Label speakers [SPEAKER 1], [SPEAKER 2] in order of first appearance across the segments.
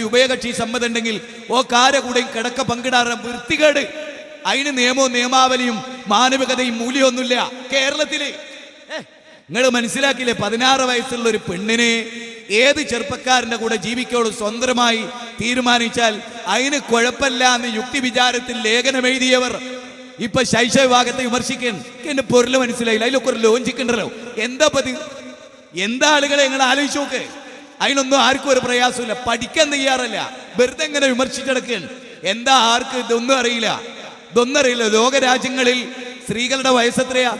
[SPEAKER 1] ഉഭയകക്ഷി സമ്മതം ഉണ്ടെങ്കിൽ കൂടെയും കിടക്ക പങ്കിടാറ് വൃത്തികേട്. അതിന് നിയമവും നിയമാവലിയും മാനവികതയും മൂല്യമൊന്നുമില്ല കേരളത്തില്. നിങ്ങൾ മനസ്സിലാക്കില്ലേ? 16 വയസ്സുള്ള ഒരു പെണ്ണിനെ ഏത് ചെറുപ്പക്കാരന്റെ കൂടെ ജീവിക്കോളും സ്വന്തമായി തീരുമാനിച്ചാൽ അതിന് കുഴപ്പമില്ല എന്ന് യുക്തി വിചാരത്തിൽ ലേഖനം എഴുതിയവർ ഇപ്പൊ ശൈശവ വിഭാഗത്തെ വിമർശിക്കാൻ എന്റെ പൊരുള് മനസ്സിലായില്ല. അതിലൊക്കെ ഒരു ലോഞ്ചിക്ക് ഉണ്ടല്ലോ. എന്താ ആളുകളെ നിങ്ങൾ ആലോചിച്ച് നോക്ക്. അതിനൊന്നും ആർക്കും ഒരു പ്രയാസമില്ല. പഠിക്കാൻ തയ്യാറല്ല, വെറുതെ എങ്ങനെ വിമർശിച്ചെടുക്കാൻ. എന്താ ആർക്ക് ഇതൊന്നും അറിയില്ല. ലോകരാജ്യങ്ങളിൽ സ്ത്രീകളുടെ വയസ്സെത്രയാ?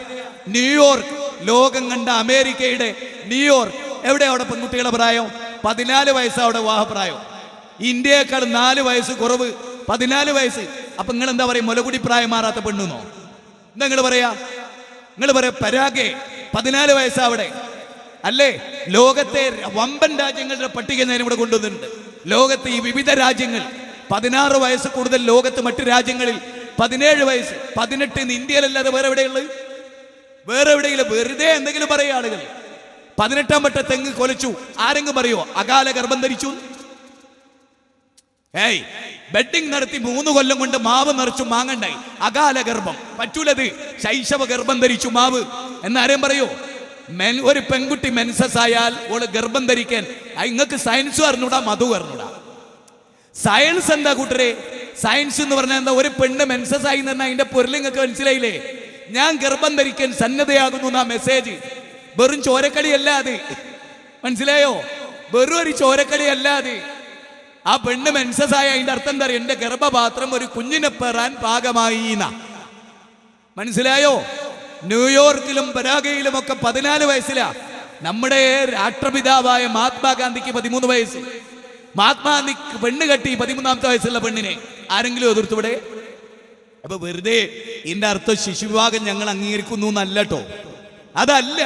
[SPEAKER 1] ന്യൂയോർക്ക്, ലോകം കണ്ട അമേരിക്കയുടെ ന്യൂയോർക്ക്, എവിടെ അവിടെ പെൺകുട്ടികളുടെ പ്രായം? 14 വയസ്സ് അവിടെ വിവാഹപ്രായം. ഇന്ത്യയേക്കാൾ 4 വയസ്സ് കുറവ്, 14 വയസ്സ്. അപ്പൊ നിങ്ങൾ എന്താ പറയാ? മുലകുടി പ്രായം മാറാത്ത പെണ്ണുന്നോ? എന്താ നിങ്ങൾ പറയാ? പരാഗെ 14 വയസ്സ് അവിടെ അല്ലേ? ലോകത്തെ വമ്പൻ രാജ്യങ്ങളുടെ പട്ടിക ഞാൻ ഇവിടെ കൊണ്ടുവന്നിട്ടുണ്ട്. ലോകത്തെ ഈ വിവിധ രാജ്യങ്ങൾ 16 വയസ്സ് കൂടുതൽ. ലോകത്ത് മറ്റു രാജ്യങ്ങളിൽ 17 വയസ്സ്, 18 ഇന്ത്യയിലല്ലാതെ വേറെ എവിടെയുള്ളത്? വേറെ എവിടെയില്ല. വെറുതെ എന്തെങ്കിലും പറയുക ആളുകൾ. 18-ാം വട്ട തെങ്ങ് കൊലച്ചു. ആരെങ്കിലും പറയോ അകാല ഗർഭം ധരിച്ചു? ബെഡിങ് നടത്തി 3 കൊല്ലം കൊണ്ട് മാവ് നിറച്ചു മാങ്ങണ്ടായി. അകാല ഗർഭം പറ്റൂലത്. ശൈശവ ഗർഭം ധരിച്ചു മാവ് എന്നാരെയും പറയോ? ഒരു പെൺകുട്ടി മെൻസസ് ആയാൽ ഓള് ഗർഭം ധരിക്കാൻ നിങ്ങൾക്ക് സയൻസ് അറിഞ്ഞൂടാ, മധു അറിഞ്ഞൂടാ. സയൻസ് എന്താ കൂട്ടരെ? സയൻസ് എന്ന് പറഞ്ഞാൽ എന്താ? ഒരു പെണ്ണ് മെൻസസ് ആയി എന്ന് പറഞ്ഞാൽ അതിന്റെ പൊരുൾ നിങ്ങൾക്ക് മനസ്സിലായില്ലേ? ഞാൻ ഗർഭം ധരിക്കാൻ സന്നദ്ധയാകുന്നു എന്നാ മെസ്സേജ്. വെറും ചോരക്കളി അല്ല അത്, മനസ്സിലായോ? വെറും ഒരു ചോരക്കളി അല്ല അത്. ആ പെണ്ണ് മെൻസസ് ആയ അതിന്റെ അർത്ഥം എന്താ? എന്റെ ഗർഭപാത്രം ഒരു കുഞ്ഞിനെ പെറാൻ പാകമായി, മനസ്സിലായോ? ന്യൂയോർക്കിലും പരാഗയിലും ഒക്കെ 14 വയസ്സിലാ. നമ്മുടെ രാഷ്ട്രപിതാവായ മഹാത്മാഗാന്ധിക്ക് 13 വയസ്സ്. മഹാത്മാഗാന്ധി പെണ്ണ് കെട്ടി 13ാമത്തെ വയസ്സുള്ള പെണ്ണിനെ ആരെങ്കിലും എതിർത്തുവിടെ? അപ്പൊ വെറുതെ ഇതിന്റെ അർത്ഥം ശിശുവിഭാഗം ഞങ്ങൾ അംഗീകരിക്കുന്നു എന്നല്ലോ. അതല്ല.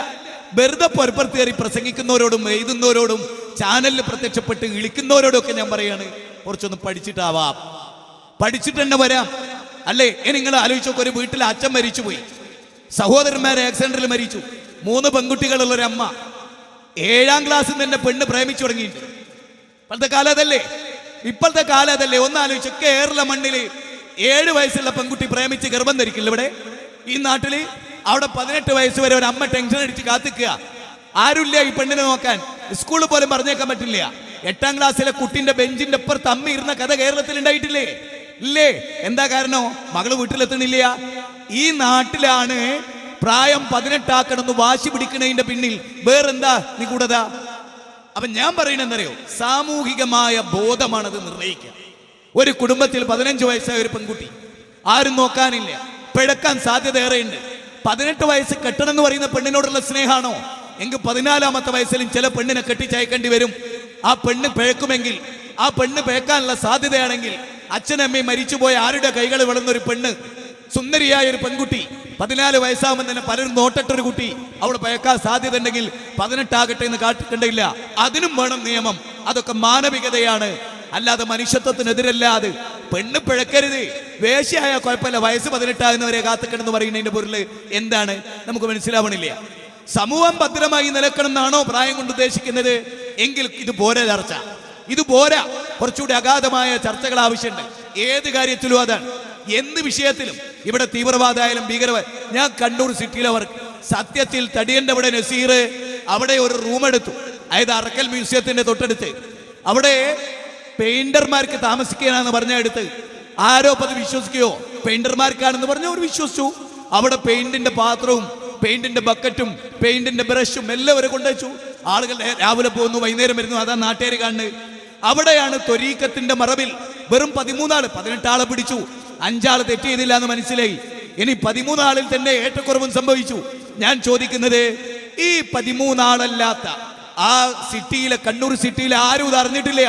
[SPEAKER 1] വെറുതെ പൊരപ്പുറത്ത് കയറി പ്രസംഗിക്കുന്നവരോടും എഴുതുന്നവരോടും ചാനലിൽ പ്രത്യക്ഷപ്പെട്ട് ഇളിക്കുന്നവരോടും ഒക്കെ ഞാൻ പറയാണ്, കുറച്ചൊന്ന് പഠിച്ചിട്ടാവാം, പഠിച്ചിട്ട് തന്നെ വരാം അല്ലേ? നിങ്ങൾ ആലോചിച്ച് നോക്ക്. ഒരു വീട്ടിൽ അച്ഛൻ മരിച്ചുപോയി, സഹോദരന്മാരെ ആക്സിഡന്റിൽ മരിച്ചു, 3 പെൺകുട്ടികളുള്ള ഒരു അമ്മ. 7-ാം ക്ലാസ്സിൽ തന്നെ പെണ്ണ് പ്രേമിച്ചു തുടങ്ങിയിട്ടുണ്ട്. ഇപ്പോഴത്തെ കാലം അതല്ലേ? ഒന്നാലോചിച്ച് കേരള മണ്ണില് 7 വയസ്സുള്ള പെൺകുട്ടി പ്രേമിച്ച് ഗർഭം ധരിക്കില്ല. ഇവിടെ ഈ നാട്ടില് അവിടെ 18 വയസ്സ് വരെ ഒരു അമ്മ ടെൻഷൻ അടിച്ച് കാത്തിക്കുക. ആരുമില്ല ഈ പെണ്ണിനെ നോക്കാൻ. സ്കൂളിൽ പോലും പറഞ്ഞേക്കാൻ പറ്റില്ല. 8-ാം ക്ലാസ്സിലെ കുട്ടിന്റെ ബെഞ്ചിന്റെ അപ്പുറത്ത് അമ്മ ഇരുന്ന കഥ കേരളത്തിൽ ഉണ്ടായിട്ടില്ലേ? ഇല്ലേ? എന്താ കാരണം? മകള് വീട്ടിലെത്തണില്ല. ഈ നാട്ടിലാണ് പ്രായം 18 ആക്കണമെന്ന് വാശി പിടിക്കണതിന്റെ പിന്നിൽ വേറെന്താ നിഗൂഢത? അപ്പൊ ഞാൻ പറയുന്നത് എന്തറിയോ? സാമൂഹികമായ ബോധമാണത് നിർണ്ണയിക്കുക. ഒരു കുടുംബത്തിൽ 15 വയസ്സായ ഒരു പെൺകുട്ടി, ആരും നോക്കാനില്ല, പിഴക്കാൻ സാധ്യത ഏറെയുണ്ട്. 18 വയസ്സ് കെട്ടണം എന്ന് പറയുന്ന പെണ്ണിനോടുള്ള സ്നേഹമാണോ? എങ്കിൽ 14-ാമത്തെ വയസ്സിലും ചില പെണ്ണിനെ കെട്ടിച്ചയക്കേണ്ടി വരും. ആ പെണ്ണ് പിഴക്കുമെങ്കിൽ, ആ പെണ്ണ് പിഴക്കാനുള്ള സാധ്യതയാണെങ്കിൽ, അച്ഛനമ്മയും മരിച്ചുപോയ ആരുടെ കൈകൾ വളർന്നൊരു പെണ്ണ്, സുന്ദരിയായ ഒരു പെൺകുട്ടി, 14 വയസ്സാകുമ്പോൾ തന്നെ പലരും നോട്ടിട്ടൊരു കുട്ടി, അവൾ പിഴക്കാൻ സാധ്യത ഉണ്ടെങ്കിൽ 18 ആകട്ടെ എന്ന് കാട്ടിട്ടുണ്ടില്ല. അതിനും വേണം നിയമം. അതൊക്കെ മാനവികതയാണ്, അല്ലാതെ മനുഷ്യത്വത്തിനെതിരല്ല. അത് പെണ്ണ് പിഴക്കരുത്. വേശ്യയായ കുഴപ്പമില്ല, വയസ്സ് 18 ആകുന്നവരെ കാത്തിക്കണമെന്ന് പറയുന്നതിന്റെ പൊരുള് എന്താണ് നമുക്ക് മനസ്സിലാവണില്ല. സമൂഹം ഭദ്രമായി നിലക്കണം എന്നാണോ പ്രായം കൊണ്ട് ഉദ്ദേശിക്കുന്നത്? എങ്കിൽ ഇത് പോരാ ചർച്ച. ഇത് പോരാ. കുറച്ചുകൂടി അഗാധമായ ചർച്ചകൾ ആവശ്യമുണ്ട്. ഏത് കാര്യത്തിലും അതാണ്. എന്ത് വിഷയത്തിലും. ഇവിടെ തീവ്രവാദമായാലും ഭീകരവാദം. ഞാൻ കണ്ണൂർ സിറ്റിയിലെ വർക്ക് സത്യത്തിൽ തടിയന്റെ അവിടെ നസീർ അവിടെ ഒരു റൂം എടുത്തു. അതായത് അറക്കൽ മ്യൂസിയത്തിന്റെ തൊട്ടടുത്ത്. അവിടെ പെയിന്റർമാർക്ക് താമസിക്കാനാന്ന് പറഞ്ഞ അടുത്ത് ആരോ അത് വിശ്വസിക്കുകയോ? പെയിന്റർമാർക്കാണെന്ന് പറഞ്ഞ അവർ വിശ്വസിച്ചു. അവിടെ പെയിന്റിന്റെ പാത്രവും പെയിന്റിന്റെ ബക്കറ്റും പെയിന്റിന്റെ ബ്രഷും എല്ലാവരും കൊണ്ടുവച്ചു. ആളുകൾ രാവിലെ പോകുന്നു, വൈകുന്നേരം വരുന്നു. അതാ നാട്ടുകാർ കാണുന്നത്. അവിടെയാണ് ത്വരീക്കത്തിന്റെ മറവിൽ വെറും 13 ആള്, 18 ആളെ പിടിച്ചു. 5 ആള് തെറ്റ് ചെയ്തില്ല എന്ന് മനസ്സിലായി. ഇനി 13 ആളിൽ തന്നെ ഏറ്റക്കുറവും സംഭവിച്ചു. ഞാൻ ചോദിക്കുന്നത്, ഈ 13 ആളല്ലാത്ത ആ സിറ്റിയിലെ, കണ്ണൂർ സിറ്റിയിലെ ആരും ഇത് അറിഞ്ഞിട്ടില്ല.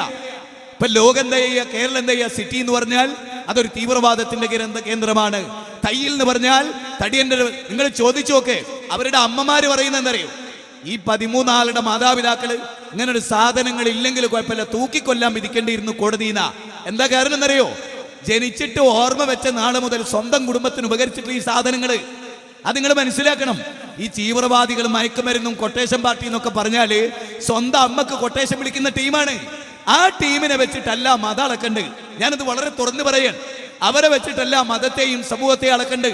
[SPEAKER 1] ഇപ്പൊ ലോകം എന്താ ചെയ്യുക? കേരളം എന്താ ചെയ്യുക? സിറ്റി എന്ന് പറഞ്ഞാൽ അതൊരു തീവ്രവാദത്തിന്റെ കേന്ദ്രമാണ്. തയ്യിൽ എന്ന് പറഞ്ഞാൽ തടിയന്റെ. നിങ്ങൾ ചോദിച്ചു നോക്കേ, അവരുടെ അമ്മമാര് പറയുന്നത് എന്തറിയോ? ഈ 13 ആളുടെ മാതാപിതാക്കള് ഇങ്ങനെ ഒരു സാധനങ്ങൾ ഇല്ലെങ്കിൽ കുഴപ്പമില്ല, തൂക്കിക്കൊല്ലാൻ വിധിക്കേണ്ടിയിരുന്നു കോടതിന്നാ. എന്താ കാരണം എന്നറിയോ? ജനിച്ചിട്ട് ഓർമ്മ വെച്ച നാളെ മുതൽ സ്വന്തം കുടുംബത്തിന് ഉപകരിച്ചിട്ടുള്ള ഈ സാധനങ്ങള്. അത് നിങ്ങൾ മനസ്സിലാക്കണം. ഈ തീവ്രവാദികൾ, മയക്കുമരുന്നും കൊട്ടേഷൻ പാർട്ടി എന്നൊക്കെ പറഞ്ഞാല് സ്വന്തം അമ്മക്ക് കൊട്ടേഷൻ വിളിക്കുന്ന ടീമാണ്. ആ ടീമിനെ വെച്ചിട്ടല്ല മതം അളക്കണ്ട്. ഞാനത് വളരെ തുറന്നു പറയാൻ, അവരെ വെച്ചിട്ടല്ല മതത്തെയും സമൂഹത്തെയും അളക്കണ്ട്.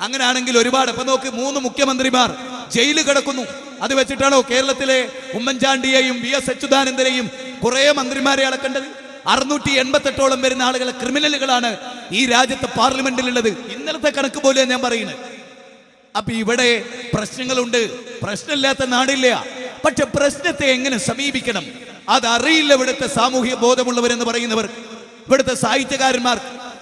[SPEAKER 1] അങ്ങനെയാണെങ്കിൽ ഒരുപാട് ഇപ്പൊ നോക്ക്, 3 മുഖ്യമന്ത്രിമാർ ജയിലിൽ കിടക്കുന്നു. അത് വെച്ചിട്ടാണോ കേരളത്തിലെ ഉമ്മൻചാണ്ടിയെയും VS അച്യുതാനന്ദനെയും കുറെ മന്ത്രിമാരെ അളക്കേണ്ടത്? 688ഓളം വരുന്ന ആളുകൾ ക്രിമിനലുകളാണ് ഈ രാജ്യത്തെ പാർലമെന്റിലുള്ളത്. ഇന്നലത്തെ കണക്ക് പോലെ ഞാൻ പറയുന്നത്. അപ്പൊ ഇവിടെ പ്രശ്നങ്ങളുണ്ട്, പ്രശ്നമില്ലാത്ത നാടില്ല. പക്ഷെ പ്രശ്നത്തെ എങ്ങനെ സമീപിക്കണം അതറിയില്ല ഇവിടുത്തെ സാമൂഹിക ബോധമുള്ളവരെന്ന് പറയുന്നവർ, ഇവിടുത്തെ സാഹിത്യകാരന്മാർ,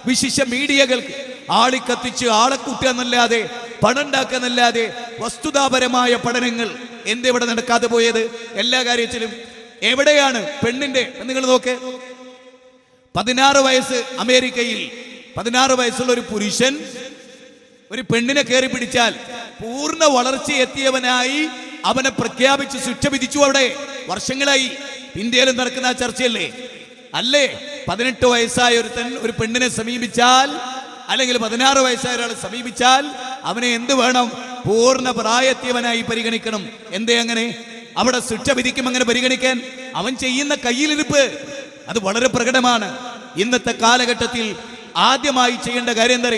[SPEAKER 1] വിശിഷ്ട മീഡിയകൾക്ക്. ആളിക്കത്തിച്ച് ആളെ കൂട്ടുക എന്നല്ലാതെ, പണം ഉണ്ടാക്കുക എന്നല്ലാതെ വസ്തുതാപരമായ പഠനങ്ങൾ എന്തെവിടെ നടക്കാതെ പോയത്? എല്ലാ കാര്യത്തിലും എവിടെയാണ് പെണ്ണിന്റെ? നിങ്ങൾ നോക്ക്, 16 വയസ്സ് അമേരിക്കയിൽ 16 വയസ്സുള്ള ഒരു പുരുഷൻ ഒരു പെണ്ണിനെ കയറി പിടിച്ചാൽ പൂർണ്ണ വളർച്ചയെത്തിയവനായി അവനെ പ്രഖ്യാപിച്ച് ശിക്ഷ വിധിച്ചു. അവിടെ വർഷങ്ങളായി ഇന്ത്യയിലും നടക്കുന്ന ചർച്ചയല്ലേ അല്ലേ? 18 വയസ്സായ ഒരു പെണ്ണിനെ സമീപിച്ചാൽ, അല്ലെങ്കിൽ 16 വയസ്സായ ഒരാളെ സമീപിച്ചാൽ അവനെ എന്ത് വേണം? പൂർണ്ണ പ്രായത്തിയവനായി പരിഗണിക്കണം. എന്തേ അങ്ങനെ? അവിടെ ശിക്ഷ വിധിക്കും അങ്ങനെ പരിഗണിക്കാൻ. അവൻ ചെയ്യുന്ന കയ്യിലിരിപ്പ് അത് വളരെ പ്രകടമാണ്. ഇന്നത്തെ കാലഘട്ടത്തിൽ ആദ്യമായി ചെയ്യേണ്ട കാര്യം എന്താ?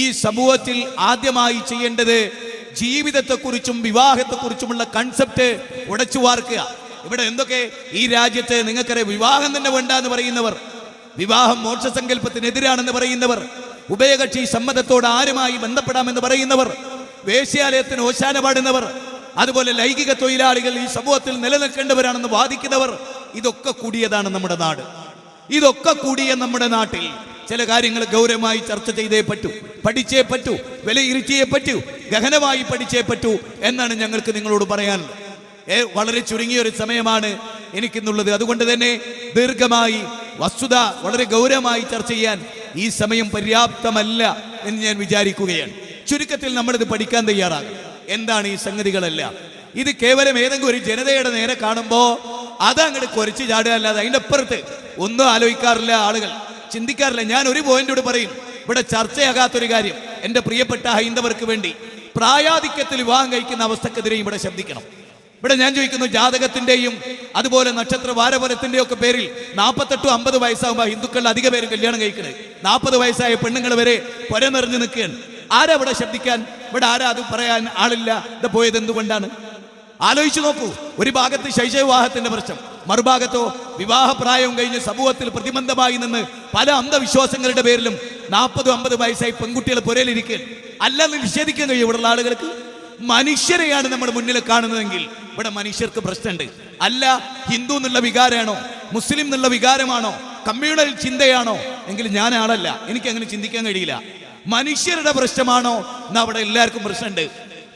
[SPEAKER 1] ഈ സമൂഹത്തിൽ ആദ്യമായി ചെയ്യേണ്ടത് ജീവിതത്തെക്കുറിച്ചും വിവാഹത്തെക്കുറിച്ചുമുള്ള കൺസെപ്റ്റ് ഉടച്ചു വാർക്കുക. ഇവിടെ എന്തൊക്കെ ഈ രാജ്യത്ത് നിങ്ങൾക്കറിയാം, വിവാഹം തന്നെ വേണ്ട എന്ന് പറയുന്നവർ, വിവാഹം മോക്ഷസങ്കല്പത്തിനെതിരാണെന്ന് പറയുന്നവർ, ഉഭയകക്ഷി സമ്മതത്തോട് ആരുമായി ബന്ധപ്പെടാമെന്ന് പറയുന്നവർ, വേശ്യാലയത്തിന് ഓശാന പാടുന്നവർ, അതുപോലെ ലൈംഗിക തൊഴിലാളികൾ ഈ സമൂഹത്തിൽ നിലനിൽക്കേണ്ടവരാണെന്ന് വാദിക്കുന്നവർ, ഇതൊക്കെ കൂടിയതാണ് നമ്മുടെ നാട്. ഇതൊക്കെ കൂടിയ നമ്മുടെ നാട്ടിൽ ചില കാര്യങ്ങൾ ഗൗരവമായി ചർച്ച ചെയ്തേ പറ്റൂ, പഠിച്ചേ പറ്റൂ, വിലയിരുത്തിയേ പറ്റൂ, ഗഹനമായി പഠിച്ചേ പറ്റൂ എന്നാണ് ഞങ്ങൾക്ക് നിങ്ങളോട് പറയാനുള്ളത്. വളരെ ചുരുങ്ങിയ ഒരു സമയമാണ് എനിക്കിന്നുള്ളത്. അതുകൊണ്ട് തന്നെ ദീർഘമായി വസ്തുത വളരെ ഗൗരവമായി ചർച്ച ചെയ്യാൻ ഈ സമയം പര്യാപ്തമല്ല എന്ന് ഞാൻ വിചാരിക്കുകയാണ്. ചുരുക്കത്തിൽ നമ്മളിത് പഠിക്കാൻ തയ്യാറാകും. എന്താണ് ഈ സംഗതികളെല്ലാം? ഇത് കേവലം ഏതെങ്കിലും ഒരു ജനതയുടെ നേരെ കാണുമ്പോൾ അതങ്ങോട്ട് കുരച്ചു ചാടുക അല്ലാതെ അതിൻ്റെ അപ്പുറത്ത് ഒന്നും ആലോചിക്കാറില്ല, ആളുകൾ ചിന്തിക്കാറില്ല. ഞാൻ ഒരു പോയിന്റോട് പറയും, ഇവിടെ ചർച്ചയാകാത്തൊരു കാര്യം, എൻ്റെ പ്രിയപ്പെട്ട ഹൈന്ദവർക്ക് വേണ്ടി പ്രായാധിക്യത്തിൽ വിവാഹം കഴിക്കുന്ന അവസ്ഥക്കെതിരെയും ഇവിടെ ശബ്ദിക്കണം. ഇവിടെ ഞാൻ ചോദിക്കുന്നു, ജാതകത്തിന്റെയും അതുപോലെ നക്ഷത്ര വാരഫലത്തിന്റെയും ഒക്കെ പേരിൽ 48-50 വയസ്സാകുമ്പോൾ ഹിന്ദുക്കളിൽ അധിക പേര് കല്യാണം കഴിക്കുന്നത്. 40 വയസ്സായ പെണ്ണുങ്ങൾ വരെ പുര നിറഞ്ഞു നിൽക്കുകയാണ്. ആരാ ഇവിടെ ശബ്ദിക്കാൻ? ഇവിടെ ആരാ അത് പറയാൻ ആളില്ല? ഇത് പോയത് എന്തുകൊണ്ടാണ്? ആലോചിച്ചു നോക്കൂ. ഒരു ഭാഗത്ത് ശൈശവവിവാഹത്തിന്റെ പ്രശ്നം, മറുഭാഗത്തോ വിവാഹപ്രായവും കഴിഞ്ഞ് സമൂഹത്തിൽ പ്രതിബന്ധമായി നിന്ന് പല അന്ധവിശ്വാസങ്ങളുടെ പേരിലും 40-50 വയസ്സായി പെൺകുട്ടികൾ പുരയിലിരിക്കുക. അല്ലെന്ന് നിഷേധിക്കാൻ കഴിയും ഇവിടെയുള്ള ആളുകൾക്ക്? മനുഷ്യരെയാണ് നമ്മുടെ മുന്നിൽ കാണുന്നതെങ്കിൽ ഇവിടെ മനുഷ്യർക്ക് പ്രശ്നമുണ്ട്. അല്ല ഹിന്ദു എന്നുള്ള വികാരമാണോ, മുസ്ലിം എന്നുള്ള വികാരമാണോ, കമ്മ്യൂണൽ ചിന്തയാണോ എങ്കിൽ ഞാൻ ആളല്ല, എനിക്ക് അങ്ങനെ ചിന്തിക്കാൻ കഴിയില്ല. മനുഷ്യരുടെ പ്രശ്നമാണോ എന്നാ അവിടെ എല്ലാവർക്കും പ്രശ്നമുണ്ട്.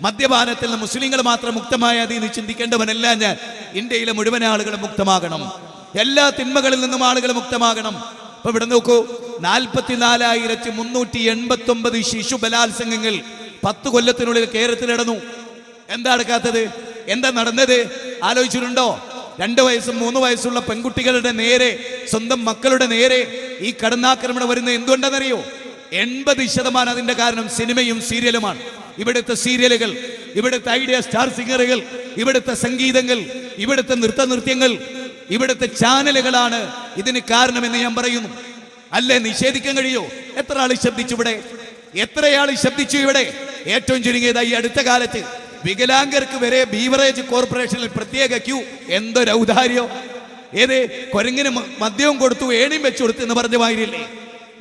[SPEAKER 1] മദ്യപാനത്തിൽ നിന്ന് മുസ്ലിങ്ങൾ മാത്രം മുക്തമായ അതിൽ ചിന്തിക്കേണ്ടവനല്ല ഞാൻ. ഇന്ത്യയിലെ മുഴുവൻ ആളുകളും മുക്തമാകണം, എല്ലാ തിന്മകളിൽ നിന്നും ആളുകൾ മുക്തമാകണം. അപ്പൊ ഇവിടെ നോക്കൂ, 44,389 ശിശു ബലാത്സംഗങ്ങൾ 10 കൊല്ലത്തിനുള്ളിൽ കേരളത്തിൽ നടന്നു. എന്താ നടക്കാത്തത്? എന്താ നടന്നത്? ആലോചിച്ചിട്ടുണ്ടോ? 2 വയസ്സും 3 വയസ്സുള്ള പെൺകുട്ടികളുടെ നേരെ, സ്വന്തം മക്കളുടെ നേരെ ഈ കടന്നാക്രമണം വരുന്നത് എന്തുകൊണ്ടാണെന്നറിയോ? 80% അതിന്റെ കാരണം സിനിമയും സീരിയലുമാണ്. ഇവിടുത്തെ സീരിയലുകൾ, ഇവിടുത്തെ ഐഡിയ സ്റ്റാർ സിംഗറുകൾ, ഇവിടുത്തെ സംഗീതങ്ങൾ, ഇവിടുത്തെ നൃത്യങ്ങൾ, ഇവിടുത്തെ ചാനലുകളാണ് ഇതിന് കാരണമെന്ന് ഞാൻ പറയുന്നു. അല്ലേ? നിഷേധിക്കാൻ കഴിയോ? എത്ര ആൾ ശബ്ദിച്ചു ഇവിടെ? എത്രയാൾ ശബ്ദിച്ചു ഇവിടെ? ഏറ്റവും ചുരുങ്ങിയതായി അടുത്ത കാലത്ത് വികലാംഗർക്ക് വരെ ബീവറേജ് കോർപ്പറേഷനിൽ പ്രത്യേക ക്യൂ. എന്തൊരു ഔദാര്യോ! ഏത് കൊരങ്ങിന് മദ്യവും കൊടുത്തു, ഏണിയും വെച്ചു കൊടുത്തു എന്ന് പറഞ്ഞ മാതിരിയല്ലേ?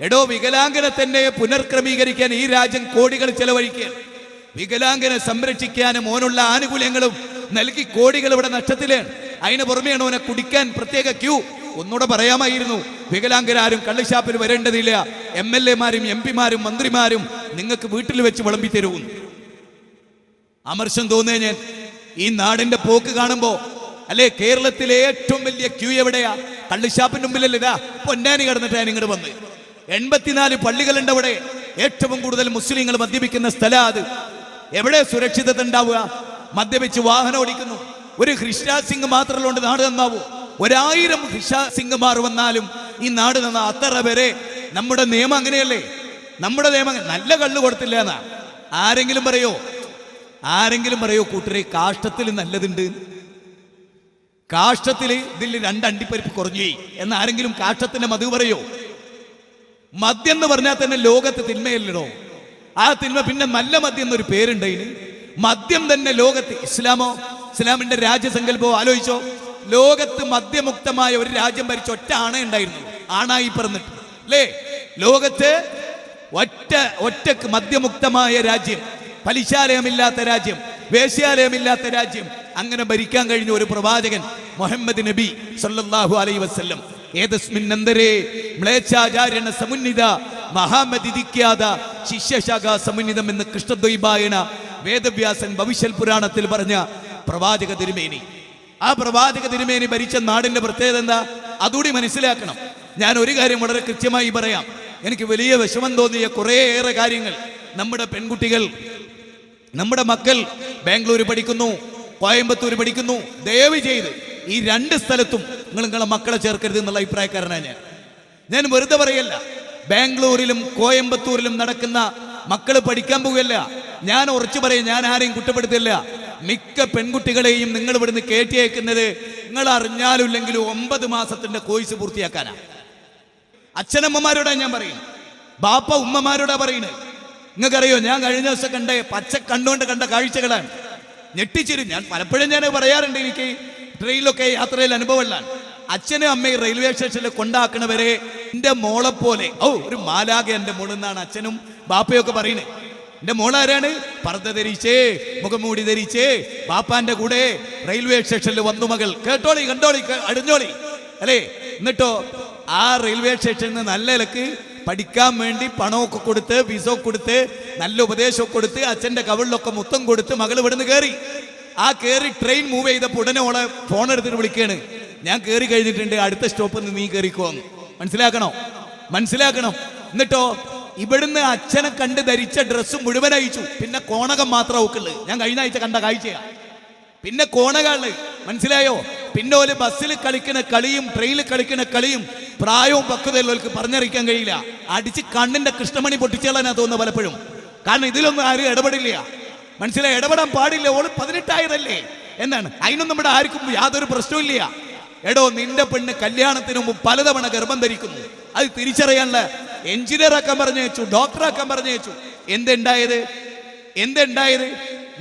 [SPEAKER 1] എടോ, വികലാംഗനെ തന്നെ പുനർക്രമീകരിക്കാൻ ഈ രാജ്യം കോടികൾ ചെലവഴിക്കുക. വികലാംഗനെ സംരക്ഷിക്കാനും ഓനുള്ള ആനുകൂല്യങ്ങളും നൽകി കോടികൾ ഇവിടെ നഷ്ടത്തിലാണ്. അതിന് പുറമെയാണ് ഓനെ കുടിക്കാൻ പ്രത്യേക ക്യൂ. ഒന്നുകൂടെ പറയാമായിരുന്നു, വികലാംഗരാരും കള്ളുഷാപ്പിൽ വരേണ്ടതില്ല, MLA-മാരും MP-മാരും മന്ത്രിമാരും നിങ്ങൾക്ക് വീട്ടിൽ വെച്ച് വിളമ്പി തരുന്നു. അമർഷം തോന്നിയ ഞാൻ ഈ നാടിന്റെ പോക്ക് കാണുമ്പോ, അല്ലെ, കേരളത്തിലെ ഏറ്റവും വലിയ ക്യൂ എവിടെയാ? കള്ളുഷാപ്പിന്റെ മുമ്പിലല്ലേ? ഇതാ പൊന്നാനി കിടന്നിട്ടാണ് ഇങ്ങോട്ട് വന്ന്. 84 പള്ളികളുണ്ട് അവിടെ. ഏറ്റവും കൂടുതൽ മുസ്ലിങ്ങൾ മദ്യപിക്കുന്ന സ്ഥലം അത്. എവിടെ സുരക്ഷിതത ഉണ്ടാവുക? മദ്യപിച്ച് വാഹനം ഓടിക്കുന്നു. ഒരു ഹൃഷാജ് സിംഗ് മാത്രമുള്ളതുകൊണ്ട് നാട് നന്നാവൂ? 1000 ഹൃഷാജ് സിംഗ്മാർ വന്നാലും ഈ നാട് നന്നാ. അത്ര വരെ നമ്മുടെ നിയമം അങ്ങനെയല്ലേ? നമ്മുടെ നിയമം നല്ല കള്ളു കൊടുത്തില്ല എന്നാ. ആരെങ്കിലും പറയോ കൂട്ടരെ കാഷ്ടത്തിൽ നല്ലതുണ്ട്? കാഷ്ടത്തിൽ ഇതിൽ 2 അണ്ടിപ്പരിപ്പ് കുറഞ്ഞു എന്ന് ആരെങ്കിലും കാഷ്ടത്തിന്റെ മധു പറയോ? മദ്യം എന്ന് പറഞ്ഞാൽ തന്നെ ലോകത്ത് തിന്മയല്ലോ. ആ തിന്മ പിന്നെ നല്ല മദ്യം എന്നൊരു പേരുണ്ട് അതിന്. മദ്യം തന്നെ ലോകത്ത്. ഇസ്ലാമിന്റെ രാജ്യസങ്കല്പമോ ആലോചിച്ചോ. ലോകത്ത് മദ്യമുക്തമായ ഒരു രാജ്യം ഭരിച്ച ഒറ്റ ആണേ ഉണ്ടായിരുന്നു, ആണായി പറഞ്ഞിട്ട് അല്ലേ? ലോകത്ത് ഒറ്റക്ക് മദ്യമുക്തമായ രാജ്യം, പലിശാലയമില്ലാത്ത രാജ്യം, വേശ്യാലയമില്ലാത്ത രാജ്യം, അങ്ങനെ ഭരിക്കാൻ കഴിഞ്ഞ ഒരു പ്രവാചകൻ മുഹമ്മദ് നബി സല്ലല്ലാഹു അലൈഹി വസല്ലം. ഏതസ്മിന്നന്തരേ മ്ലേച്ഛാചാരണ സമുന്നിത മഹാമതിദിക്യാത ശിഷ്യശാഖ സമുന്നിതം എന്ന് കൃഷ്ണദ്വൈപായന വേദവ്യാസൻ ഭവിഷ്യൽ പുരാണത്തിൽ പറഞ്ഞ പ്രവാചക തിരുമേനി. ആ പ്രവാചക തിരുമേനി ഭരിച്ച നാടിന്റെ പ്രത്യേകത എന്താ? അതുകൂടി മനസ്സിലാക്കണം. ഞാൻ ഒരു കാര്യം വളരെ കൃത്യമായി പറയാം. എനിക്ക് വലിയ വിഷമം തോന്നിയ കുറേയേറെ കാര്യങ്ങൾ. നമ്മുടെ പെൺകുട്ടികൾ, നമ്മുടെ മക്കൾ ബാംഗ്ലൂർ പഠിക്കുന്നു, കോയമ്പത്തൂർ പഠിക്കുന്നു. ദയവ് ചെയ്ത് ഈ 2 സ്ഥലത്തും നിങ്ങളെ മക്കളെ ചേർക്കരുത് എന്നുള്ള അഭിപ്രായക്കാരനാണ് ഞാൻ. വെറുതെ പറയല്ല. ബാംഗ്ലൂരിലും കോയമ്പത്തൂരിലും നടക്കുന്ന മക്കൾ പഠിക്കാൻ പോവുകയല്ല. ഞാൻ ഉറച്ചു പറയും, ഞാൻ ആരെയും കുറ്റപ്പെടുത്തില്ല. മിക്ക പെൺകുട്ടികളെയും നിങ്ങൾ ഇവിടുന്ന് കയറ്റി അയക്കുന്നത് നിങ്ങൾ അറിഞ്ഞാലും ഇല്ലെങ്കിലും 9 മാസത്തിന്റെ കോഴ്സ് പൂർത്തിയാക്കാനാ. അച്ഛനമ്മമാരോടാ ഞാൻ പറയും, ബാപ്പ ഉമ്മമാരോടാ പറയുന്നത്. നിങ്ങൾക്കറിയോ, ഞാൻ കഴിഞ്ഞ ദിവസം പച്ച കണ്ടുകൊണ്ട് കണ്ട കാഴ്ചകളാണ്. ഞെട്ടിച്ചിരും. ഞാൻ പലപ്പോഴും ഞാൻ പറയാറുണ്ട്, എനിക്ക് ട്രെയിനിലൊക്കെ യാത്രയിൽ അനുഭവമുള്ളതാണ്. അച്ഛനും അമ്മയും റെയിൽവേ സ്റ്റേഷനിൽ കൊണ്ടാക്കണവരെ എൻ്റെ മോളെ പോലെ ഒരു മാലാഖ എൻ്റെ മോളെന്നാണ് അച്ഛനും ബാപ്പയൊക്കെ പറയുന്നത്. എൻ്റെ മോളാരാണ്? പർദ്ദ ധരിച്ചേ, മുഖംമൂടി ധരിച്ചേ, ബാപ്പാന്റെ കൂടെ റെയിൽവേ സ്റ്റേഷനിൽ വന്നു മകൾ. കേട്ടോളി, കണ്ടോളി, അടിഞ്ഞോളി അല്ലേ? എന്നിട്ടോ ആ റെയിൽവേ സ്റ്റേഷനിൽ നിന്ന് നല്ല ഇലക്ക് പഠിക്കാൻ വേണ്ടി പണമൊക്കെ കൊടുത്ത്, വിസ കൊടുത്ത്, നല്ല ഉപദേശമൊക്കെ കൊടുത്ത്, അച്ഛൻ്റെ കവിളിലൊക്കെ മുത്തം കൊടുത്ത് മകൾ ഇവിടുന്ന് കയറി. ആ കയറി ട്രെയിൻ മൂവ് ചെയ്തപ്പോൾ ഉടനെ ഓളെ ഫോൺ എടുത്തിട്ട് വിളിക്കുകയാണ്, ഞാൻ കയറി കഴിഞ്ഞിട്ടുണ്ട്, അടുത്ത സ്റ്റോപ്പിൽ നിന്ന് നീ കയറിക്കോന്ന്. മനസ്സിലാക്കണം. എന്നിട്ടോ ഇവിടുന്ന് അച്ഛനെ കണ്ട് ധരിച്ച ഡ്രസ്സ് മുഴുവൻ അയച്ചു. പിന്നെ കോണകം മാത്രം അവക്കുള്ളത്. ഞാൻ കഴിഞ്ഞ ആഴ്ച കണ്ട കാഴ്ചയാണ്. പിന്നെ കോണകള്, മനസ്സിലായോ? പിന്നെ ഒരു ബസ്സിൽ കളിക്കുന്ന കളിയും ട്രെയിനിൽ കളിക്കുന്ന കളിയും പ്രായവും പക്വതയുള്ളവർക്ക് പറഞ്ഞറിയിക്കാൻ കഴിയില്ല. അടിച്ച് കണ്ണിന്റെ കൃഷ്ണമണി പൊട്ടിച്ചേളാനാ തോന്നുന്നത് പലപ്പോഴും. കാരണം ഇതിലൊന്നും ആരും ഇടപെടില്ല. മനസ്സിലായി? ഇടപെടാൻ പാടില്ല. ഓള് 18 എന്നാണ്. അതിനൊന്നും നമ്മുടെ ആർക്കും യാതൊരു പ്രശ്നവും ഇല്ല. എടോ, നിന്റെ പെണ്ണ് കല്യാണത്തിന് മുമ്പ് പലതവണ ഗർഭം ധരിക്കുന്നു. അത് തിരിച്ചറിയാനുള്ള എഞ്ചിനീയറാക്കാൻ പറഞ്ഞയച്ചു, ഡോക്ടറാക്കാൻ പറഞ്ഞയച്ചു. എന്തുണ്ടായത്?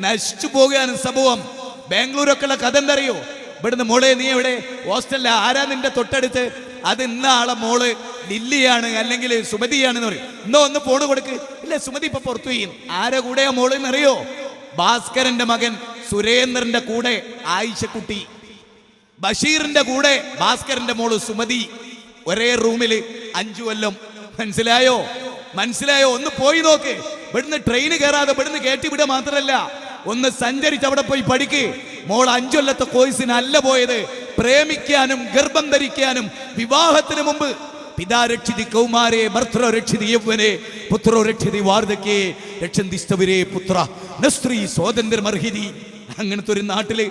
[SPEAKER 1] നശിച്ചു പോകുകയാണ് സംഭവം. ബാംഗ്ലൂരൊക്കെ ഉള്ള കഥ എന്തറിയോ? ഇവിടുന്ന് മോളെ നീ എവിടെ? ഹോസ്റ്റലിൽ. ആരാ നിന്റെ തൊട്ടടുത്ത്? അത് ഇന്ന ആളെ മോള് ലില്ലിയാണ്, അല്ലെങ്കിൽ സുമതിയാണെന്ന് പറയും. ഒന്ന് ഫോണ് കൊടുക്ക്. ഇല്ല, സുമതി ഇപ്പൊ പുറത്തു ചെയ്യും. ആരെ കൂടെയാ മോള് എന്നറിയോ? ഭാസ്കരന്റെ മകൻ സുരേന്ദ്രന്റെ കൂടെ ആയിഷക്കുട്ടി, ബഷീറിന്റെ കൂടെ ഭാസ്കരന്റെ മോള് സുമതി, ഒരേ റൂമില് 5 കൊല്ലം. മനസ്സിലായോ? ഒന്ന് പോയി നോക്ക്. ഇവിടുന്ന് ട്രെയിന് കയറാതെ ഇവിടുന്ന് കയറ്റി വിടുക മാത്രമല്ല, ഒന്ന് സഞ്ചരിച്ച് അവിടെ പോയി പഠിക്ക്. മോൾ 5 കൊല്ലത്തെ കോഴ്സിനല്ല പോയത്, പ്രേമിക്കാനും ഗർഭം ധരിക്കാനും. വിവാഹത്തിന് മുമ്പ് പിതാ രക്ഷിതി കൗമാരേ ഭർത്തൃ രക്ഷിതി യൗവനേ പുത്രോ രക്ഷിതി വാർദ്ധക്യേ രക്ഷന്തിസ്തവരേ പുത്ര നസ്ത്രീ സ്വാതന്ത്ര്യം അർഹിതി. അങ്ങനത്തെ ഒരു നാട്ടില്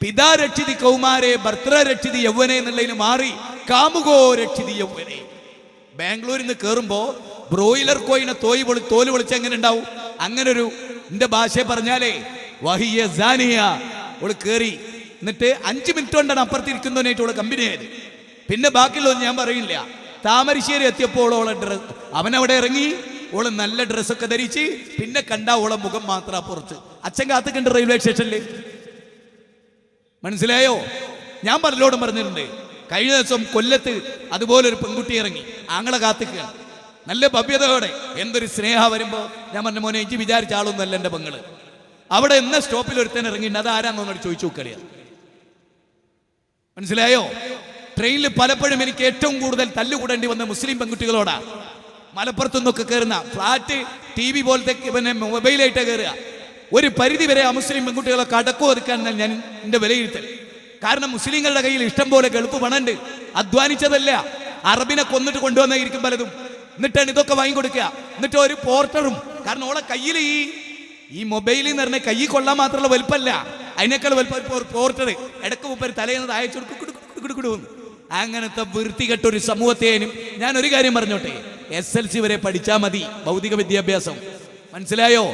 [SPEAKER 1] പിതാ രക്ഷിതി കൗമാരേ ഭർത്തൃ രക്ഷിതി യൗവനേ എന്നുള്ളതിന് മാറി കാമുകോ രക്ഷിതി യൗവനേ. ബാംഗ്ലൂരിൽ നിന്ന് കയറുമ്പോ ബ്രോയിലർ കോയിനെ തോല് പൊളിച്ച് എങ്ങനെ ഉണ്ടാവും? അങ്ങനെ ഒരു, എന്റെ ഭാഷയെ പറഞ്ഞാലേ വഹിയ സാനിയ. ഓള് കയറി, എന്നിട്ട് 5 മിനിറ്റ് കൊണ്ടാണ് അപ്പുറത്തിരിക്കുന്നതിനായിട്ട് ഓള് കമ്പനി ആയത്. പിന്നെ ബാക്കിയുള്ളതൊന്നും ഞാൻ പറയില്ല. താമരശ്ശേരി എത്തിയപ്പോൾ ഓളെ അവനവിടെ ഇറങ്ങി. ഓള് നല്ല ഡ്രസ്സൊക്കെ ധരിച്ച്. പിന്നെ കണ്ട ഓളെ മുഖം മാത്രം പുറത്ത്. അച്ഛൻ കാത്തുക്കണ്ട് റെയിൽവേ സ്റ്റേഷനിൽ. മനസ്സിലായോ? ഞാൻ പലരോടും പറഞ്ഞിട്ടുണ്ട്. കഴിഞ്ഞ ദിവസം കൊല്ലത്ത് അതുപോലെ ഒരു പെൺകുട്ടി ഇറങ്ങി, ആങ്ങളെ കാത്തിക്കുക നല്ല ഭവ്യതയോടെ. എന്തൊരു സ്നേഹ വരുമ്പോ ഞാൻ പറഞ്ഞ, മോനെ എനിക്ക് വിചാരിച്ച ആളൊന്നുമല്ല എൻ്റെ പെങ്ങള്. അവിടെ എന്ന സ്റ്റോപ്പിൽ ഒരുത്തൻ ഇറങ്ങിയിട്ട് അത് ആരാന്നൊന്നോട് ചോദിച്ചു നോക്കളിയാ. മനസ്സിലായോ? ട്രെയിനിൽ പലപ്പോഴും എനിക്ക് ഏറ്റവും കൂടുതൽ തല്ലുകൂടേണ്ടി വന്ന മുസ്ലിം പെൺകുട്ടികളോടാ. മലപ്പുറത്തു നിന്നൊക്കെ കയറുന്ന ഫ്ലാറ്റ് TV പോലത്തെ പിന്നെ മൊബൈലായിട്ട് കയറുക. ഒരു പരിധി വരെ ആ മുസ്ലിം പെൺകുട്ടികളൊക്കെ അടക്കം ഒതുക്കാൻ ഞാൻ എൻ്റെ വിലയിരുത്തൽ. കാരണം മുസ്ലിങ്ങളുടെ കയ്യിൽ ഇഷ്ടം പോലെ ഗൾഫ് പണുണ്ട്. അധ്വാനിച്ചതല്ല, അറബിനെ കൊന്നിട്ട് കൊണ്ടുവന്നായിരിക്കും പലതും. എന്നിട്ടാണ് ഇതൊക്കെ വാങ്ങിക്കൊടുക്കുക. എന്നിട്ട് ഒരു പോർട്ടറും, കാരണം ഓളെ കയ്യിൽ ഈ മൊബൈലിൽ എന്ന് പറഞ്ഞാൽ കൈ കൊള്ളാൻ മാത്രമുള്ള വലുപ്പമല്ല, അതിനേക്കാൾ വലുപ്പം ഒരു പോർട്ടർ ഇടക്ക് മുപ്പര് തലേന്ന് അയച്ചു കൊടുക്കും. അങ്ങനത്തെ വൃത്തികെട്ടൊരു സമൂഹത്തേനും ഞാൻ ഒരു കാര്യം പറഞ്ഞോട്ടെ, SLC വരെ പഠിച്ചാൽ മതി ഭൗതിക വിദ്യാഭ്യാസം. മനസ്സിലായോ?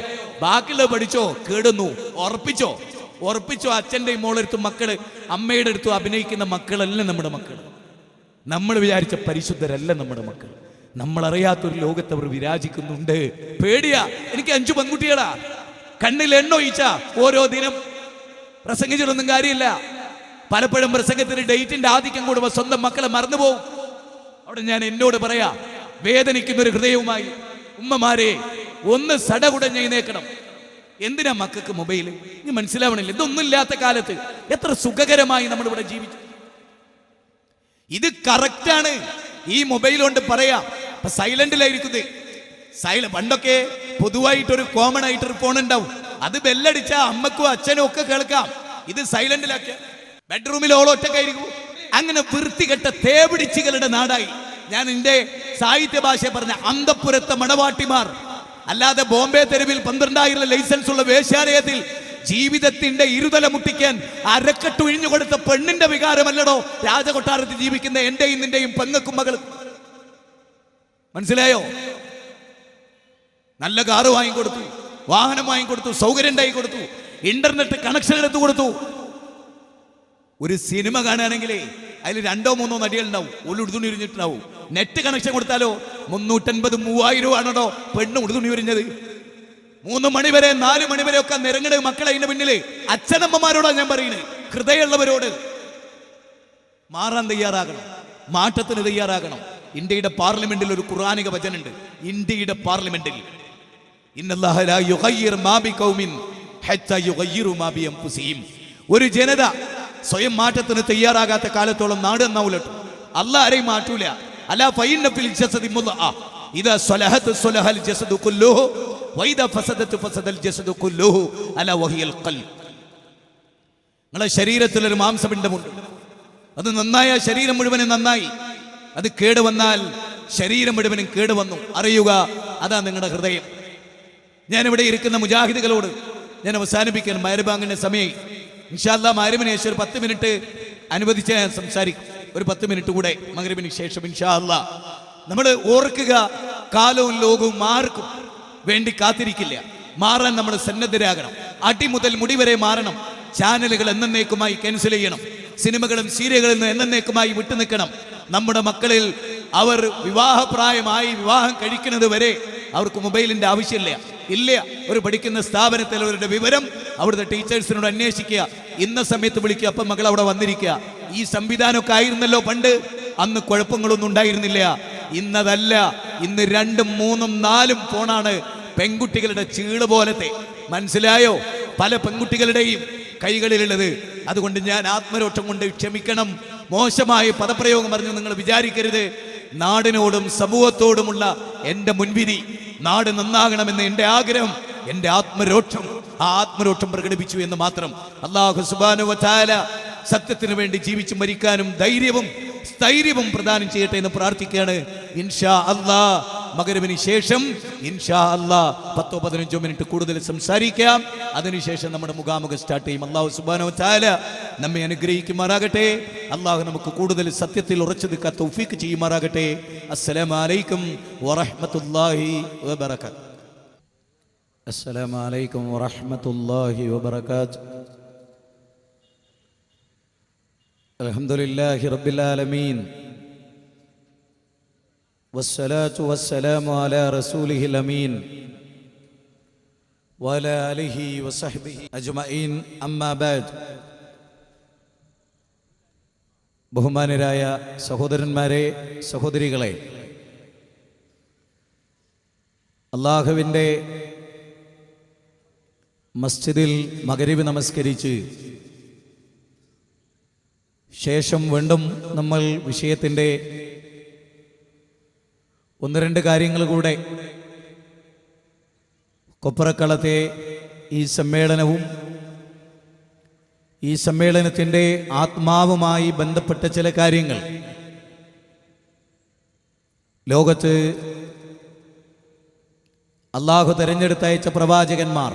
[SPEAKER 1] ബാക്കിയുള്ളത് പഠിച്ചോ, കേടുന്നു, ഉറപ്പിച്ചോ. ഉറപ്പിച്ചോ, അച്ഛൻ്റെയും മോളെടുത്തും മക്കള്, അമ്മയുടെ അടുത്തും അഭിനയിക്കുന്ന മക്കളല്ല നമ്മുടെ മക്കൾ. നമ്മൾ വിചാരിച്ച പരിശുദ്ധരല്ല നമ്മുടെ മക്കൾ. നമ്മളറിയാത്തൊരു ലോകത്ത് അവർ വിരാജിക്കുന്നുണ്ട്. പേടിയാ. എനിക്ക് 5 പെൺകുട്ടികളാ. കണ്ണിൽ എണ്ണൊഴിച്ച ഓരോ ദിനം പ്രസംഗിച്ചിട്ടൊന്നും കാര്യമില്ല. പലപ്പോഴും പ്രസംഗത്തിന് ഡേറ്റിന്റെ ആധിക്യം കൂടുമ്പോൾ സ്വന്തം മക്കളെ മറന്നുപോകും. അവിടെ ഞാൻ എന്നോട് പറയാ, വേദനിക്കുന്നൊരു ഹൃദയവുമായി ഉമ്മമാരെ ഒന്ന് സടകുടഞ്ഞേക്കണം. എന്തിനാ മക്കൾക്ക് മൊബൈല്? ഇനി മനസ്സിലാവണില്ല. ഇതൊന്നും ഇല്ലാത്ത കാലത്ത് എത്ര സുഖകരമായി നമ്മളിവിടെ ജീവിച്ചു. ഇത് കറക്റ്റാണ്. ഈ മൊബൈൽ കൊണ്ട് പറയാം. ഇപ്പൊ സൈലന്റിലായിരിക്കുന്നത്. പണ്ടൊക്കെ പൊതുവായിട്ടൊരു കോമൺ ആയിട്ടൊരു ഫോൺ ഉണ്ടാവും. അത് ബെല്ലടിച്ചാ അമ്മക്കും അച്ഛനും ഒക്കെ കേൾക്കാം. ഇത് സൈലന്റിലാക്കിയ ബെഡ്റൂമിൽ ഓളോ ഒറ്റക്കായിരിക്കും. അങ്ങനെ വൃത്തികെട്ട തേപിടിച്ചുകളുടെ നാടായി. ഞാൻ എന്റെ സാഹിത്യ ഭാഷ പറഞ്ഞ അന്തപ്പുരത്തെ മണവാട്ടിമാർ, അല്ലാതെ ബോംബെ തെരുവിൽ 12,000 ലൈസൻസ് ഉള്ള വേശ്യാലയത്തിൽ ജീവിതത്തിന്റെ ഇരുതല മുട്ടിക്കാൻ അരക്കെട്ട് ഒഴിഞ്ഞു കൊടുത്ത പെണ്ണിന്റെ വികാരമല്ലടോ രാജകൊട്ടാരത്തിൽ ജീവിക്കുന്ന എന്റെയും നിന്റെയും പെങ്ങക്കും മകളും. മനസ്സിലായോ? നല്ല കാറ് വാങ്ങിക്കൊടുത്തു, വാഹനം വാങ്ങിക്കൊടുത്തു, സൗകര്യം ഉണ്ടായി കൊടുത്തു, ഇന്റർനെറ്റ് കണക്ഷൻ എടുത്തു കൊടുത്തു. ഒരു സിനിമ കാണുകയാണെങ്കിലേ അതിൽ 2-3 നടികളുണ്ടാവും. ഉടുതുണി ഉരിഞ്ഞിട്ടുണ്ടാവും. നെറ്റ് കണക്ഷൻ കൊടുത്താലോ 350-3000 ആണോ പെണ്ണ് ഉടുതുണി ഉരിഞ്ഞത്. 3 മണി വരെ 4 മണി വരെ ഒക്കെ നിരങ്ങണ മക്കളെ അതിന്റെ പിന്നില്. അച്ഛനമ്മമാരോടാ ഞാൻ പറയുന്നത്, ഹൃദയമുള്ളവരോട് മാറാൻ തയ്യാറാകണം, മാറ്റത്തിന് തയ്യാറാകണം. ഇന്ത്യയുടെ പാർലമെന്റിൽ ഒരു ഖുർആനിക വചനുണ്ട്. ഇന്ത്യയുടെ പാർലമെന്റിൽ ഇന്നല്ലാഹ ലാ യുഗയ്യിറു മാ ബിഖൗമിൻ ഹത്താ യുഗയ്യിറു മാ ബിഅൻഫുസിഹിം. ഒരു ജനത സ്വയം മാറ്റത്തിന് തയ്യാറാകാത്ത കാലത്തോളം നാട് നന്നാവൂലട്ടോ. അല്ലാഹ് ആരെയും മാറ്റൂല. അലാ ഫഇന്ന ഫിൽ ജസദി മുദ്അ ഇദാ സ്വലഹത് സ്വലഹൽ ജസദു കുല്ലുഹു വഇദാ ഫസദത് ഫസദൽ ജസദു കുല്ലുഹു അലാ വഹിയൽ ഖൽബ്. നിങ്ങളുടെ ശരീരത്തിൽ ഒരു മാംസപിണ്ഡമുണ്ട്. അത് നന്നായ ശരീരം മുഴുവനും നന്നായി. അത് കേടുവന്നാൽ ശരീരം മുഴുവനും കേടുവന്നു. അറിയുക, അതാ നിങ്ങളുടെ ഹൃദയം. ഞാനിവിടെ ഇരിക്കുന്ന മുജാഹിദുകളോട് ഞാൻ അവസാനിപ്പിക്കാൻ മഗ്‌രിബിന്റെ സമയം. ഇൻഷാ അല്ലാഹ് മഗ്‌രിബിന് ശേഷം ഒരു 10 മിനിറ്റ് അനുവദിച്ച് ഞാൻ സംസാരിക്കും. ഒരു 10 മിനിറ്റ് കൂടെ മഗ്‌രിബിന് ശേഷം ഇൻഷാ അല്ലാഹ്. നമ്മൾ ഓർക്കുക, കാലവും ലോകവും ആർക്കും വേണ്ടി കാത്തിരിക്കില്ല. മാറാൻ നമ്മൾ സന്നദ്ധരാകണം. അടി മുതൽ മുടി വരെ മാറണം. ചാനലുകൾ എന്നേക്കുമായി ക്യാൻസൽ ചെയ്യണം. സിനിമകളും സീരിയലുകളിൽ നിന്ന് എന്നേക്കുമായി വിട്ടുനിൽക്കണം. നമ്മുടെ മക്കളിൽ അവർ വിവാഹപ്രായമായി വിവാഹം കഴിക്കുന്നത് വരെ അവർക്ക് മൊബൈലിന്റെ ആവശ്യമില്ല. ഇല്ല. ഒരു പഠിക്കുന്ന സ്ഥാപനത്തിൽ അവരുടെ വിവരം അവിടുത്തെ ടീച്ചേഴ്സിനോട് അന്വേഷിക്കുക. ഇന്ന സമയത്ത് വിളിക്കുക, അപ്പം മകൾ അവിടെ വന്നിരിക്കുക. ഈ സംവിധാനമൊക്കെ ആയിരുന്നല്ലോ പണ്ട്. അന്ന് കുഴപ്പങ്ങളൊന്നും ഉണ്ടായിരുന്നില്ല. ഇന്നതല്ല. ഇന്ന് 2, 3, 4 ഫോണാണ് പെൺകുട്ടികളുടെ ചീള് പോലത്തെ. മനസ്സിലായോ? പല പെൺകുട്ടികളുടെയും കൈകളിലുള്ളത്. അതുകൊണ്ട് ഞാൻ ആത്മരോഷം കൊണ്ട് ക്ഷമിക്കണം. മോശമായ പദപ്രയോഗം പറഞ്ഞു നിങ്ങൾ വിചാരിക്കരുത്. നാടിനോടും സമൂഹത്തോടുമുള്ള എൻ്റെ മുൻവിധി, നാട് നന്നാകണമെന്ന് എൻ്റെ ആഗ്രഹം, എൻ്റെ ആത്മരോഷം, ആ ആത്മരോഷം പ്രകടിപ്പിച്ചു എന്ന് മാത്രം. അല്ലാഹു സുബ്ഹാനഹു വ തആല സത്യത്തിന് വേണ്ടി ജീവിച്ചു മരിക്കാനും സ്ഥൈര്യവും പ്രദാനം ചെയ്യട്ടെ എന്ന് പ്രാർത്ഥിക്കുകയാണ്. ഇൻഷാ അല്ലാഹ് മഗ്‌രിബിന് ശേഷം ഇൻഷാ അല്ലാഹ് 10-15 മിനിറ്റ് കൂടുതൽ സംസാരിക്കാം. അതിനുശേഷം നമ്മുടെ മുഖാമുഖം സ്റ്റാർട്ട് ചെയ്യും. അല്ലാഹു സുബ്ഹാനഹു വ തആല നമ്മെ അനുഗ്രഹിക്കുമാറാകട്ടെ. അല്ലാഹു നമുക്ക് കൂടുതൽ സത്യത്തിൽ ഉറച്ചു നിൽക്കാൻ തൗഫീഖ് ചെയ്യുമാറാകട്ടെ. അസ്സലാമു അലൈക്കും വറഹ്മത്തുള്ളാഹി വബറകാതുഹു. അസ്സലാമു അലൈക്കും വറഹ്മത്തുള്ളാഹി വബറകാതുഹു. അൽഹംദുലില്ലാഹി റബ്ബിൽ ആലമീൻ വസ്സലാത്തു വസ്സലാമു അലാ റസൂലിഹിൽ അമീൻ വഅലാ ആലിഹി വസഹ്ബിഹി അജ്മഈൻ. അമ്മാ ബഅദ്. ബഹുമാനരായ സഹോദരന്മാരെ, സഹോദരികളെ, അല്ലാഹുവിൻ്റെ മസ്ജിദിൽ മഗ്‌രിബ് നമസ്കരിച്ച് ശേഷം വീണ്ടും നമ്മൾ വിഷയത്തിൻ്റെ 1-2 കാര്യങ്ങൾ കൂടെ കൊപ്പറക്കളത്തെ ഈ സമ്മേളനവും ഈ സമ്മേളനത്തിൻ്റെ ആത്മാവുമായി ബന്ധപ്പെട്ട ചില കാര്യങ്ങൾ, ലോകത്ത് അള്ളാഹു തെരഞ്ഞെടുത്തയച്ച പ്രവാചകന്മാർ,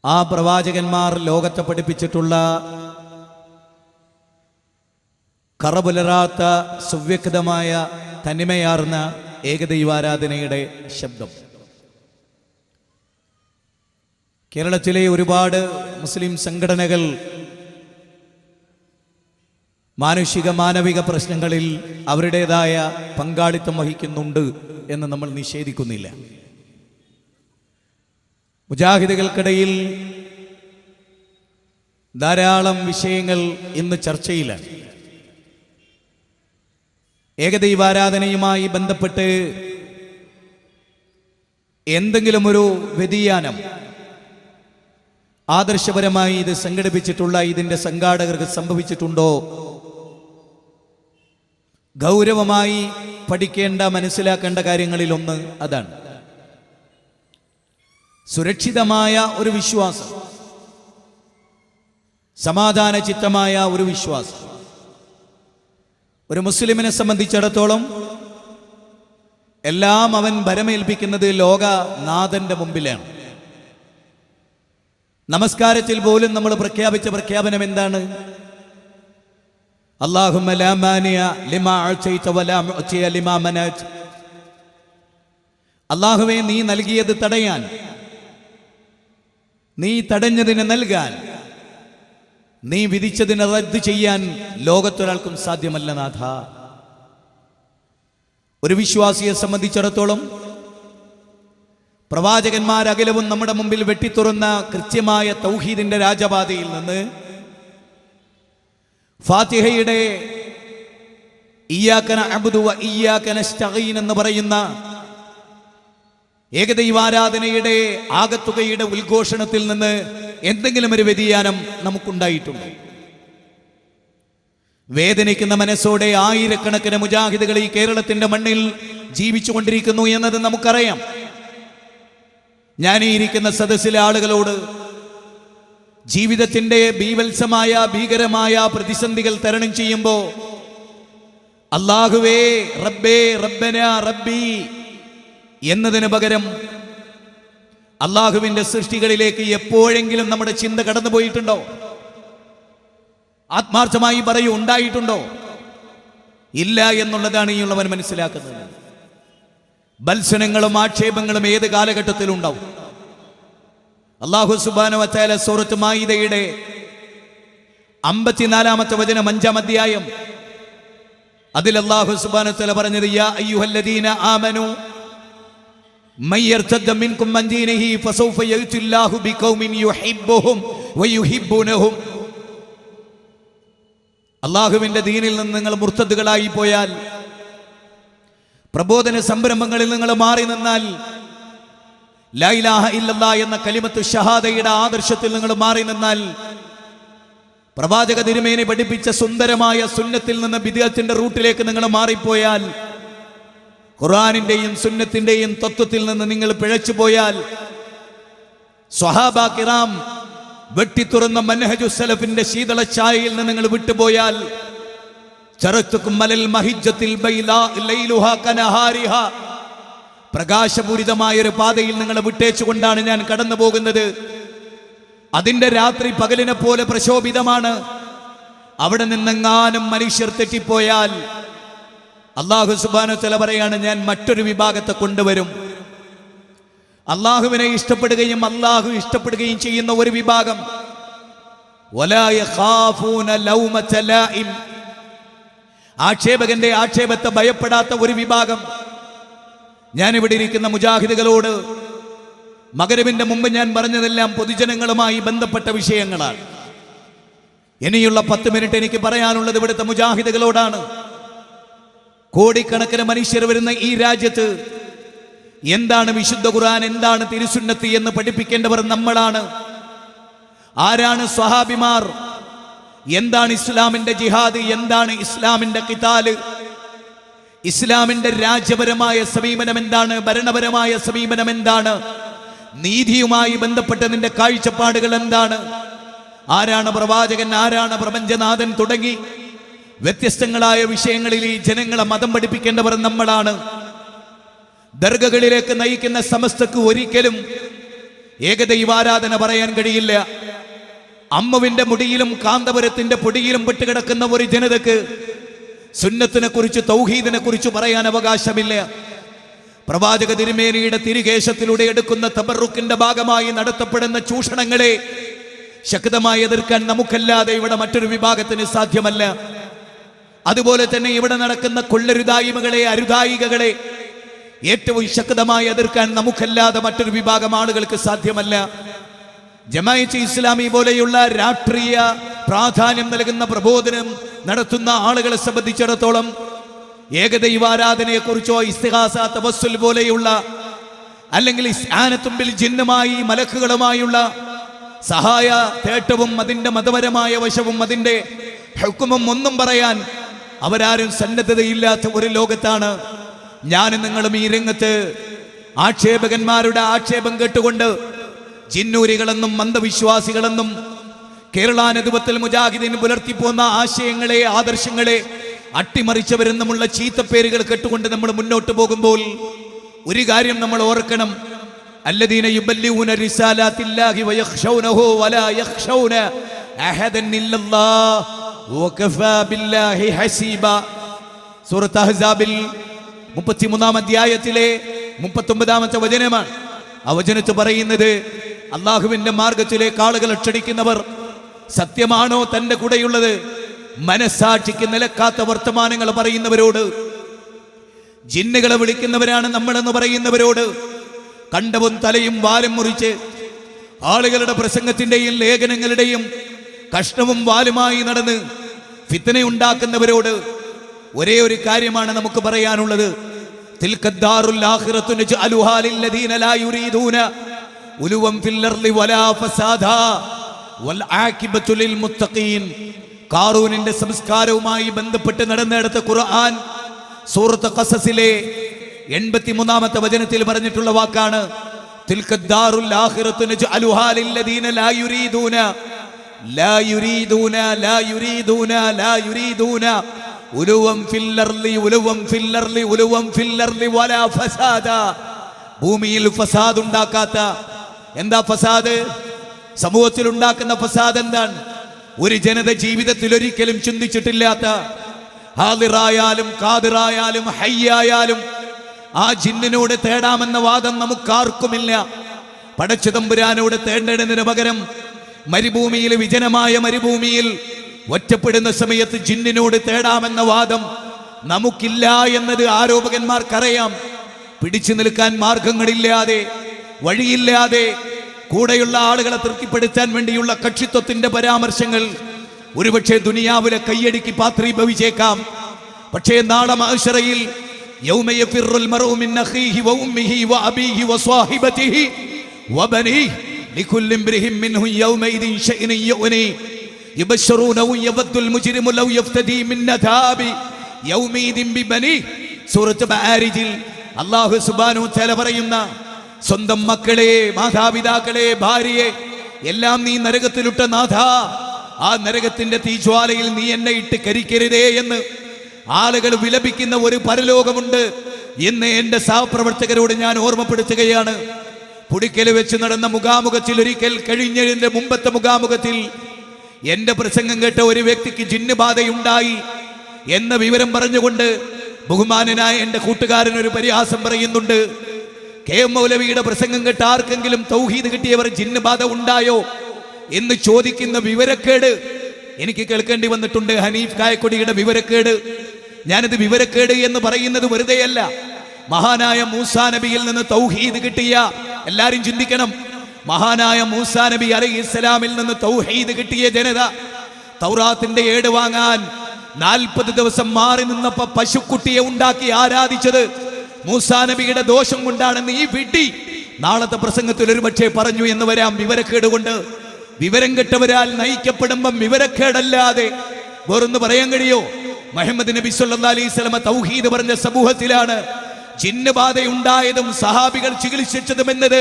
[SPEAKER 1] ആ പ്രവാചകന്മാർ ലോകത്തെ പഠിപ്പിച്ചിട്ടുള്ള കറപുലരാത്ത സുവ്യക്തമായ തനിമയാർന്ന ഏകദൈവാരാധനയുടെ ശബ്ദം. കേരളത്തിലെ ഒരുപാട് മുസ്ലിം സംഘടനകൾ മാനുഷിക പ്രശ്നങ്ങളിൽ അവരുടേതായ പങ്കാളിത്തം വഹിക്കുന്നുണ്ട് എന്ന് നമ്മൾ നിഷേധിക്കുന്നില്ല. മുജാഹിദുകൾക്കിടയിൽ ധാരാളം വിഷയങ്ങൾ ഇന്ന് ചർച്ചയിലാണ്. ഏകദൈവാരാധനയുമായി ബന്ധപ്പെട്ട് എന്തെങ്കിലും ഒരു വ്യതിയാനം ആദർശപരമായി ഇത് സംഘടിപ്പിച്ചിട്ടുള്ള ഇതിൻ്റെ സംഘാടകർക്ക് സംഭവിച്ചിട്ടുണ്ടോ? ഗൗരവമായി പഠിക്കേണ്ട മനസ്സിലാക്കേണ്ട കാര്യങ്ങളിലൊന്ന് അതാണ്. സുരക്ഷിതമായ ഒരു വിശ്വാസം, സമാധാന ചിത്തമായ ഒരു വിശ്വാസം ഒരു മുസ്ലിമിനെ സംബന്ധിച്ചിടത്തോളം എല്ലാം അവൻ ഭരമേൽപ്പിക്കുന്നത് ലോകനാഥന്റെ മുമ്പിലാണ്. നമസ്കാരത്തിൽ പോലും നമ്മൾ പ്രഖ്യാപിച്ച പ്രഖ്യാപനം എന്താണ്? അല്ലാഹുമ്മ ലാ മാനിയ ലിമാ അഅ്തൈത വലാ മുഅ്തിയ ലിമാ മനഅ്ത. അല്ലാഹുവേ, നീ നൽകിയത് തടയാൻ, നീ തടഞ്ഞതിനെ നൽകാൻ, നീ വിധിച്ചതിനെ റദ്ദ് ചെയ്യാൻ ലോകത്തൊരാൾക്കും സാധ്യമല്ല നാഥ. ഒരു വിശ്വാസിയെ സംബന്ധിച്ചിടത്തോളം പ്രവാചകന്മാരകലവും നമ്മുടെ മുമ്പിൽ വെട്ടിത്തുറന്ന കൃത്യമായ തൗഹീദിന്റെ രാജപാതയിൽ നിന്ന് ഫാത്തിഹയുടെ ഇയ്യാക നഅ്ബുദു വ ഇയ്യാക നസ്തഈൻ എന്ന് പറയുന്ന ഏകദൈവാരാധനയുടെ ആകത്തുകയുടെ ഉദ്ഘോഷണത്തിൽ നിന്ന് എന്തെങ്കിലും ഒരു വ്യതിയാനം നമുക്കുണ്ടായിട്ടുണ്ടോ? വേദനിക്കുന്ന മനസ്സോടെ ആയിരക്കണക്കിന് മുജാഹിദുകൾ ഈ കേരളത്തിന്റെ മണ്ണിൽ ജീവിച്ചു കൊണ്ടിരിക്കുന്നു എന്നത് നമുക്കറിയാം. ഞാൻ ഈ ഇരിക്കുന്ന സദസ്സിലെ ആളുകളോട് ജീവിതത്തിന്റെ ബീവത്സമായ ഭീകരമായ പ്രതിസന്ധികൾ തരണം ചെയ്യുമ്പോൾ അല്ലാഹുവേ, റബ്ബേ, റബ്ബന, റബ്ബി എന്നതിന് പകരം അല്ലാഹുവിന്റെ സൃഷ്ടികളിലേക്ക് എപ്പോഴെങ്കിലും നമ്മുടെ ചിന്ത കടന്നുപോയിട്ടുണ്ടോ? ആത്മാർത്ഥമായി പറയൂ, ഉണ്ടായിട്ടുണ്ടോ? ഇല്ല എന്നുള്ളതാണ് ഈ ഉള്ളവൻ മനസ്സിലാക്കുന്നത്. ബത്സനങ്ങളും ആക്ഷേപങ്ങളും ഏത് കാലഘട്ടത്തിലും ഉണ്ടാവും. അല്ലാഹു സുബ്ഹാനഹു വ തആല സൂറത്ത് മാഇദയുടെ 54-ാമത്തെ വചനം 5-ാം അധ്യായം, അതിൽ അല്ലാഹു സുബ്ഹാനഹു വ തആല പറഞ്ഞത്, യാ അയ്യുഹല്ലദീന ആമനൂ മൻ യർതദ്ദ മിൻകും അൻ ദീനിഹി ഫസൗഫ യഅ്തില്ലാഹു ബിഖൗമിൻ യുഹിബ്ബുഹും വയുഹിബ്ബൂനഹും. അല്ലാഹുവിന്റെ ദീനിൽ നിന്ന് നിങ്ങൾ മുർത്തദ്ദുകളായി പോയാൽ, പ്രബോധന സംരംഭങ്ങളിൽ നിങ്ങൾ മാറി നിന്നാൽ, ലാ ഇലാഹ ഇല്ലല്ലാഹ് എന്ന കലിമത്തു ഷഹാദയുടെ ആദർശത്തിൽ നിങ്ങൾ മാറി നിന്നാൽ, പ്രവാചക തിരുമേനി പഠിപ്പിച്ച സുന്ദരമായ സുന്നത്തിൽ നിന്ന് ബിദ്അത്തിന്റെ റൂട്ടിലേക്ക് നിങ്ങൾ മാറിപ്പോയാൽ, ഖുർആനിന്റെയും സുന്നത്തിന്റെയും തത്വത്തിൽ നിന്ന് നിങ്ങൾ പിഴച്ചു പോയാൽ, സ്വഹാബ കിറാം വെട്ടിത്തുറന്ന മൻഹജു സലഫിന്റെ ശീതള ഛായയിൽ നിന്ന് നിങ്ങൾ വിട്ടുപോയാൽ, ചറത്തുക്കും അലൽ മഹിജ്ജത്തിൽ ബൈലാ ലൈലുഹാ കനഹാരിഹാ, പ്രകാശപൂരിതമായ ഒരു പാതയിൽ നിങ്ങളെ വിട്ടേച്ചുകൊണ്ടാണ് ഞാൻ കടന്നു പോകുന്നത്. അതിന്റെ രാത്രി പകലിനെ പോലെ പ്രശോഭിതമാണ്. അവിടെ നിന്നെങ്ങാനും മനുഷ്യർ തെറ്റിപ്പോയാൽ അല്ലാഹു സുബ്ഹാനഹു വ തആല പറയാണ്, ഞാൻ മറ്റൊരു വിഭാഗത്തെ കൊണ്ടുവരും. അല്ലാഹുവിനെ ഇഷ്ടപ്പെടുകയും അല്ലാഹു ഇഷ്ടപ്പെടുകയും ചെയ്യുന്ന ഒരു വിഭാഗം, വലാ യഖാഫൂന ലൗമത ലായിം, ആക്ഷേപകന്റെ ആക്ഷേപത്തെ ഭയപ്പെടാത്ത ഒരു വിഭാഗം. ഞാനിവിടെ ഇരിക്കുന്ന മുജാഹിദുകളോട് മഗ്‌രിബിന്റെ മുമ്പ് ഞാൻ പറഞ്ഞതെല്ലാം പൊതുജനങ്ങളുമായി ബന്ധപ്പെട്ട വിഷയങ്ങളാണ്. ഇനിയുള്ള 10 മിനിറ്റ് എനിക്ക് പറയാനുള്ളത് ഇവിടുത്തെ മുജാഹിദുകളോടാണ്. കോടിക്കണക്കിന് മനുഷ്യർ വരുന്ന ഈ രാജ്യത്ത് എന്താണ് വിശുദ്ധ ഖുർആൻ, എന്താണ് തിരുസുന്നത്ത് എന്ന് പഠിപ്പിക്കേണ്ടവർ നമ്മളാണ്. ആരാണ് സ്വഹാബിമാർ, എന്താണ് ഇസ്ലാമിന്റെ ജിഹാദ്, എന്താണ് ഇസ്ലാമിന്റെ ഖിതാല്, ഇസ്ലാമിന്റെ രാജ്യപരമായ സമീപനം എന്താണ്, ഭരണപരമായ സമീപനം എന്താണ്, നീതിയുമായി ബന്ധപ്പെട്ടതിന്റെ കാഴ്ചപ്പാടുകൾ എന്താണ്, ആരാണ് പ്രവാചകൻ, ആരാണ് പ്രപഞ്ചനാഥൻ തുടങ്ങി വ്യത്യസ്തങ്ങളായ വിഷയങ്ങളിൽ ഈ ജനങ്ങളെ മതം പഠിപ്പിക്കേണ്ടവർ നമ്മളാണ്. ദർഗകളിലേക്ക് നയിക്കുന്ന സമസ്തക്ക് ഒരിക്കലും ഏകദൈവാരാധന പറയാൻ കഴിയില്ല. അമ്മുവിന്റെ മുടിയിലും കാന്തപുരത്തിന്റെ പൊടിയിലും പെട്ടുകിടക്കുന്ന ഒരു ജനതക്ക് സുന്നത്തിനെ കുറിച്ച്, തൗഹീദിനെ കുറിച്ച് പറയാൻ അവകാശമില്ല. പ്രവാചക തിരുമേനിയുടെ തിരുകേശത്തിലൂടെ എടുക്കുന്ന തബറുക്കിന്റെ ഭാഗമായി നടത്തപ്പെടുന്ന ചൂഷണങ്ങളെ ശക്തമായി എതിർക്കാൻ നമുക്കല്ലാതെ ഇവിടെ മറ്റൊരു വിഭാഗത്തിന് സാധ്യമല്ല. അതുപോലെ തന്നെ ഇവിടെ നടക്കുന്ന കൊള്ളരുതായ്മകളെ, അരുതായികകളെ ഏറ്റവും ശക്തമായി എതിർക്കാൻ നമുക്കല്ലാതെ മറ്റൊരു വിഭാഗം ആളുകൾക്ക് സാധ്യമല്ല. ജമാഅത്തെ ഇസ്ലാമി പോലെയുള്ള രാഷ്ട്രീയ പ്രാധാന്യം നൽകുന്ന പ്രബോധനം നടത്തുന്ന ആളുകളെ സംബന്ധിച്ചിടത്തോളം ഏകദൈവാരാധനയെ കുറിച്ചോ ഇസ്തിഹാസ തവസ്സുൽ പോലെയുള്ള അല്ലെങ്കിൽ ഇസ്ആനത്തുൽ ജിന്നുമായി മലക്കുകളുമായുള്ള സഹായ തേട്ടവും അതിന്റെ മതപരമായ വശവും അതിന്റെ ഹുക്കുമും ഒന്നും പറയാൻ അവരാരും സന്നദ്ധതയില്ലാത്ത ഒരു ലോകത്താണ് ഞാനും നിങ്ങളും ഈ രംഗത്ത് ആക്ഷേപകന്മാരുടെ ആക്ഷേപം കേട്ടുകൊണ്ട് ജിന്നൂരികളെന്നും മന്ദവിശ്വാസികളെന്നും കേരള നേതൃത്വത്തിൽ മുജാഹിദീൻ പുലർത്തിപ്പോന്ന ആശയങ്ങളെ, ആദർശങ്ങളെ അട്ടിമറിച്ചവരെന്നുമുള്ള ചീത്തപ്പേരുകൾ കേട്ടുകൊണ്ട് നമ്മൾ മുന്നോട്ട് പോകുമ്പോൾ ഒരു കാര്യം നമ്മൾ ഓർക്കണം. അല്ലദീന യുബല്ലിഗൂന റിസാലാത്തില്ലാഹി വയഖ്ശൗനഹു വലാ യഖ്ശൗന അഹദൻ ഇല്ലല്ലാഹ് വകഫാ ബില്ലാഹി ഹസീബ. സൂറത്ത് അഹ്സാബിൽ 33-ാം അധ്യായത്തിലെ 39-ാമത്തെ വചനമാണ്. ആ വചനത്തിൽ പറയുന്നത് അള്ളാഹുവിന്റെ മാർഗത്തിലേക്ക് ആളുകളെ ക്ഷണിക്കുന്നവർ സത്യമാണോ തന്റെ കൂടെയുള്ളത്? മനസാക്ഷിക്ക് നിലക്കാത്ത വർത്തമാനങ്ങൾ പറയുന്നവരോട്, ജിന്നുകളെ വിളിക്കുന്നവരാണ് നമ്മളെന്ന് പറയുന്നവരോട്, കണ്ടവും തലയും വാലും മുറിച്ച് ആളുകളുടെ പ്രസംഗത്തിന്റെയും ലേഖനങ്ങളുടെയും കഷ്ണവും വാലുമായി നടന്ന് ഫിത്നയുണ്ടാക്കുന്നവരോട് ഒരേ ഒരു കാര്യമാണ് നമുക്ക് പറയാനുള്ളത്. തിൽക്കദ്ദാറുൽ ആഖിറത്തു നജ്അലുഹാ ലില്ലദീന ലാ യുരീദൂന ഉലുവൻ ഫിൽ അർളി വലാ ഫസാദാ വൽ ആഖിബത്തു ലിൽ മുത്തഖീൻ. ഖാറൂനിന്റെ സംസ്കാരവുമായി ബന്ധപ്പെട്ട് നടന്നെടുത്ത ഖുർആൻ സൂറത്ത് ഖസസിലെ 83-ാമത്തെ വചനത്തിൽ പറഞ്ഞിട്ടുള്ള വാക്കാണ് തിൽക്കദ്ദാറുൽ ആഖിറത്തു നജ്അലുഹാ ലില്ലദീന ലാ യുരീദൂന ലാ യുരീദൂന ലാ യുരീദൂന ലാ യുരീദൂന ഉലുവൻ ഫിൽ അർളി ഉലുവൻ ഫിൽ അർളി ഉലുവൻ ഫിൽ അർളി വലാ ഫസാദാ. ഭൂമിയിൽ ഫസാദ് ഉണ്ടാക്കാത്ത, എന്താ ഫസാദ്? സമൂഹത്തിൽ ഉണ്ടാക്കുന്ന ഫസാദ് എന്താണ്? ഒരു ജനത ജീവിതത്തിൽ ഒരിക്കലും ചിന്തിച്ചിട്ടില്ലാത്ത, ഹാദിറായാലും ഖാദിറായാലും ഹയ്യായാലും ആ ജിന്നിനോട് തേടാമെന്ന വാദം നമുക്കാർക്കുമില്ല. പടച്ചതമ്പുരാനോട് തേടേണ്ടതിന് പകരം മരുഭൂമിയിൽ, വിജനമായ മരുഭൂമിയിൽ ഒറ്റപ്പെടുന്ന സമയത്ത് ജിന്നിനോട് തേടാമെന്ന വാദം നമുക്കില്ല എന്നത് ആരോപകന്മാർക്കറിയാം. പിടിച്ചു നിൽക്കാൻ മാർഗങ്ങളില്ലാതെ, വഴിയില്ലാതെ, കൂടെയുള്ള ആളുകളെ തൃപ്തിപ്പെടുത്താൻ വേണ്ടിയുള്ള കക്ഷിത്വത്തിന്റെ പരാമർശങ്ങൾ ഒരുപക്ഷെ ദുനിയാവിലെ കയ്യടിക്ക് പാത്രീഭവിച്ചേക്കാം. പക്ഷേ നാളെ മഹ്ശറയിൽ യൗമ യഫിറുൽ മർഉ മിൻ അഖീഹി വഉമ്മിഹി വഅബീഹി വസ്വാഹിബതിഹി വബനീഹി ലികുല്ലി ഇംറിഹിൻ മിൻഹും യൗമഇദിൻ ശഅ്നുൻ യുഗ്നി യുബശ്ശിറൂനഹു യവദ്ദുൽ മുജ്രിമു ലൗ യഫ്തദി മിൻ നദാബി യൗമഇദിൻ ബിബനീഹി. സൂറത്ത് മആരിജിൽ അല്ലാഹു സുബ്ഹാനഹു തആല പറയുന്ന സ്വന്തം മക്കളെ, മാതാപിതാക്കളെ, ഭാര്യയെ എല്ലാം നീ നരകത്തിലിട്ട നാഥ, ആ നരകത്തിന്റെ തീജ്വാലയിൽ നീ എന്നെ ഇട്ട് കരിക്കരുതേ എന്ന് ആളുകൾ വിലപിക്കുന്ന ഒരു പരലോകമുണ്ട് എന്ന് എന്റെ സഹപ്രവർത്തകരോട് ഞാൻ ഓർമ്മപ്പെടുത്തുകയാണ്. പുടിക്കൽ വെച്ച് നടന്ന മുഖാമുഖത്തിൽ, ഒരിക്കൽ കഴിഞ്ഞതിന്റെ മുമ്പത്തെ മുഖാമുഖത്തിൽ എന്റെ പ്രസംഗം കേട്ട ഒരു വ്യക്തിക്ക് ജിന്നുബാധയുണ്ടായി എന്ന വിവരം പറഞ്ഞുകൊണ്ട് ബഹുമാനനായ എന്റെ കൂട്ടുകാരൻ ഒരു പരിഹാസം പറയുന്നുണ്ട്. കെ എം മൗലവിയുടെ പ്രസംഗം കേട്ട ആർക്കെങ്കിലും തൗഹീദ് കിട്ടിയവർ ജിന്നുബാധ ഉണ്ടായോ എന്ന് ചോദിക്കുന്ന വിവരക്കേട് എനിക്ക് കേൾക്കേണ്ടി വന്നിട്ടുണ്ട്. ഹനീഫ് കായക്കൊടിയുടെ വിവരക്കേട്. ഞാനിത് വിവരക്കേട് എന്ന് പറയുന്നത് വെറുതെയല്ല. മഹാനായ മൂസാ നബിയിൽ നിന്ന് തൗഹീദ് കിട്ടിയ, എല്ലാരും ചിന്തിക്കണം, മഹാനായ മൂസാ നബി അലൈഹിസ്സലാമിൽ നിന്ന് തൗഹീദ് കിട്ടിയ ജനത തൗറാത്തിന്റെ ഏട് വാങ്ങാൻ 40 ദിവസം മാറി നിന്നപ്പോ പശുക്കുട്ടിയെ ഉണ്ടാക്കി ആരാധിച്ചത് മൂസാ നബിയുടെ ദോഷം കൊണ്ടാണെന്ന് ഈ വിഡ്ഢി നാളത്തെ പ്രസംഗത്തിൽ ഒരുപക്ഷെ പറഞ്ഞു എന്ന് വരാം. വിവരക്കേട് കൊണ്ട്. വിവരം കെട്ടവരാൽ നയിക്കപ്പെടുമ്പം വിവരക്കേടല്ലാതെ വേറൊന്ന് പറയാൻ കഴിയോ? മുഹമ്മദ് നബി സല്ലല്ലാഹു അലൈഹി വസല്ലം തൗഹീദ് പറഞ്ഞ സമൂഹത്തിലാണ് ജിന്നുബാധയുണ്ടായതും സഹാബികൾ ചികിത്സിച്ചതും എന്നത്